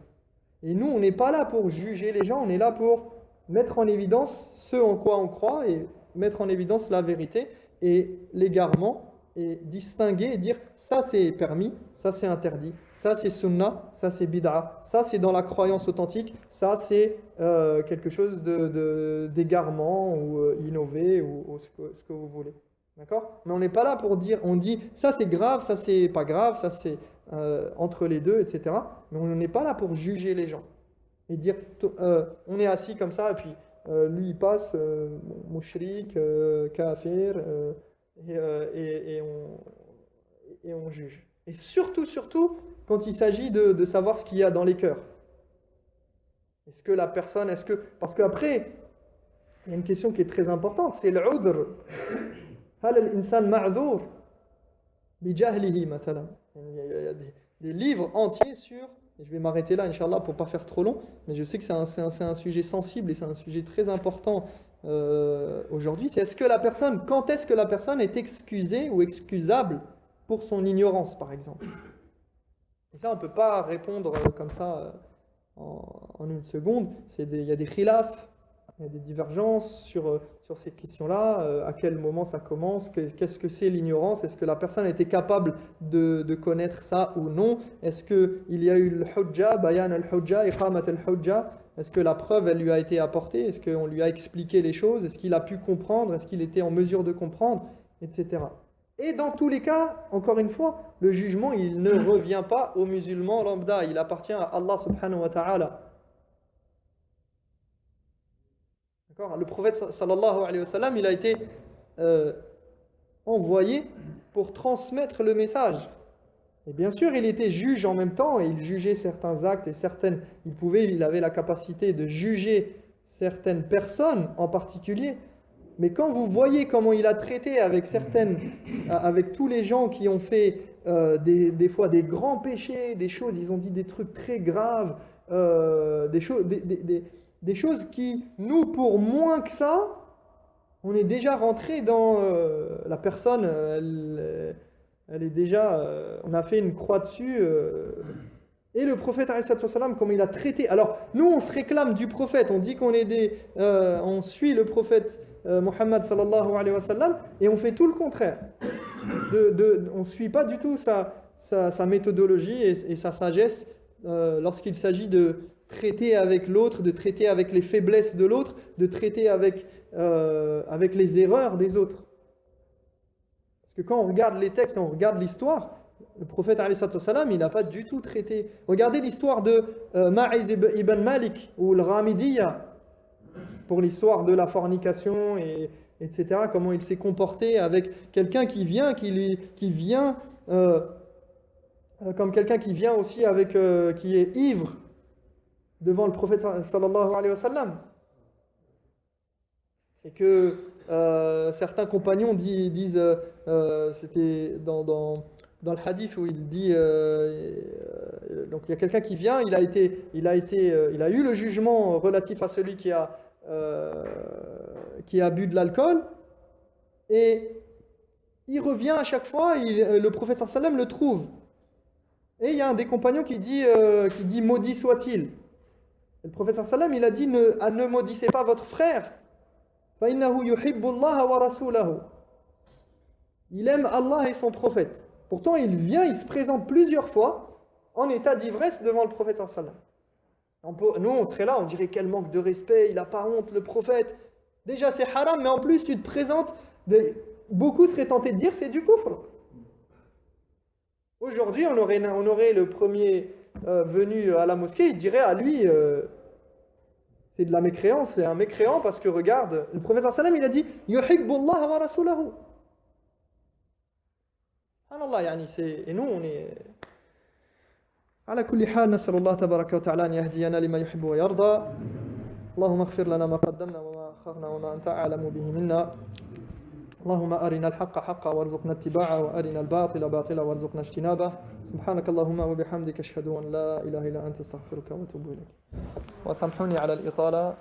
Et nous, on n'est pas là pour juger les gens, on est là pour mettre en évidence ce en quoi on croit et mettre en évidence la vérité et l'égarement et distinguer et dire ça c'est permis, ça c'est interdit, ça c'est sunnah, ça c'est bid'a, ça c'est dans la croyance authentique, ça c'est quelque chose d'égarement ou innové ou ce que vous voulez. D'accord? Mais on n'est pas là pour dire, on dit ça c'est grave, ça c'est pas grave, ça c'est entre les deux, etc. Mais on n'est pas là pour juger les gens et dire on est assis comme ça et puis lui il passe, mouchrik, kafir, et on juge. Et surtout, quand il s'agit de savoir ce qu'il y a dans les cœurs. Est-ce que la personne, parce qu'après, il y a une question qui est très importante, c'est l'udhr. Hal al-insan ma'zour bijahlihi mathalan. Il y a des livres entiers sur, et je vais m'arrêter là, Inch'Allah, pour ne pas faire trop long, mais je sais que c'est un sujet sensible et c'est un sujet très important aujourd'hui. C'est quand est-ce que la personne est excusée ou excusable pour son ignorance, par exemple. Et ça, on ne peut pas répondre comme ça en une seconde. Il y a des khilaf, il y a des divergences sur ces questions-là. À quel moment ça commence? Qu'est-ce que c'est l'ignorance? Est-ce que la personne a été capable de connaître ça ou non? Est-ce qu'il y a eu le hujja, bayan al-hujja, iqamat al-hujja? Est-ce que la preuve, elle lui a été apportée? Est-ce qu'on lui a expliqué les choses? Est-ce qu'il a pu comprendre? Est-ce qu'il était en mesure de comprendre? Etc. Et dans tous les cas, encore une fois, le jugement, il ne revient pas aux musulmans lambda. Il appartient à Allah subhanahu wa ta'ala. D'accord? Le prophète sallallahu alayhi wa sallam, il a été envoyé pour transmettre le message. Et bien sûr, il était juge en même temps et il jugeait certains actes et il avait la capacité de juger certaines personnes en particulier. Mais quand vous voyez comment il a traité avec tous les gens qui ont fait des fois des grands péchés, des choses, ils ont dit des trucs très graves, des choses qui, nous, pour moins que ça, on est déjà rentré dans la personne, elle est déjà, on a fait une croix dessus. Et le prophète, comme il a traité. Alors, nous, on se réclame du prophète. On dit qu'on est on suit le prophète Muhammad sallallahu alayhi wa sallam, et on fait tout le contraire. On ne suit pas du tout sa méthodologie et sa sagesse lorsqu'il s'agit de traiter avec l'autre, de traiter avec les faiblesses de l'autre, de traiter avec les erreurs des autres. Parce que quand on regarde les textes, on regarde l'histoire, le prophète alayhi salam, il n'a pas du tout traité. Regardez l'histoire de Ma'iz ibn Malik ou le Ramidiyya, pour l'histoire de la fornication, etc. Comment il s'est comporté avec quelqu'un qui vient comme quelqu'un qui vient aussi qui est ivre devant le prophète sallallahu alayhi wa sallam. Et que certains compagnons disent, c'était dans le hadith où il dit, donc il y a quelqu'un qui vient, il a eu le jugement relatif à celui qui a bu de l'alcool, et il revient à chaque fois, le prophète sallallahu alayhi wa sallam le trouve. Et il y a un des compagnons qui dit maudit soit-il. Et le prophète sallallahu alayhi wa sallam, il a dit ne maudissez pas votre frère. فَإِنَّهُ يُحِبُّ اللَّهَ وَرَسُولَهُ. Il aime Allah et son prophète. Pourtant, il se présente plusieurs fois en état d'ivresse devant le prophète sallallahu alayhi wa sallam. Nous, on serait là, on dirait quel manque de respect, il n'a pas honte, le prophète. Déjà, c'est haram, mais en plus, tu te présentes. Beaucoup seraient tentés de dire c'est du kufr. Aujourd'hui, on aurait le premier venu à la mosquée, il dirait à lui c'est de la mécréance, c'est un mécréant parce que regarde, le prophète sallam il a dit yuhibbullah wa rasulahu. Subhanallah, yani et nous on est على كل حال نسأل الله تبارك وتعالى أن يهدينا لما يحب ويرضى اللهم اغفر لنا ما قدمنا وما أخرنا وما أنت أعلم به منا اللهم أرنا الحق حقا وارزقنا اتباعه وأرنا الباطل باطلا وارزقنا اجتنابه سبحانك اللهم وبحمدك أشهد أن لا إله إلا أنت استغفرك وأتوب إليك وسامحوني على الإطالة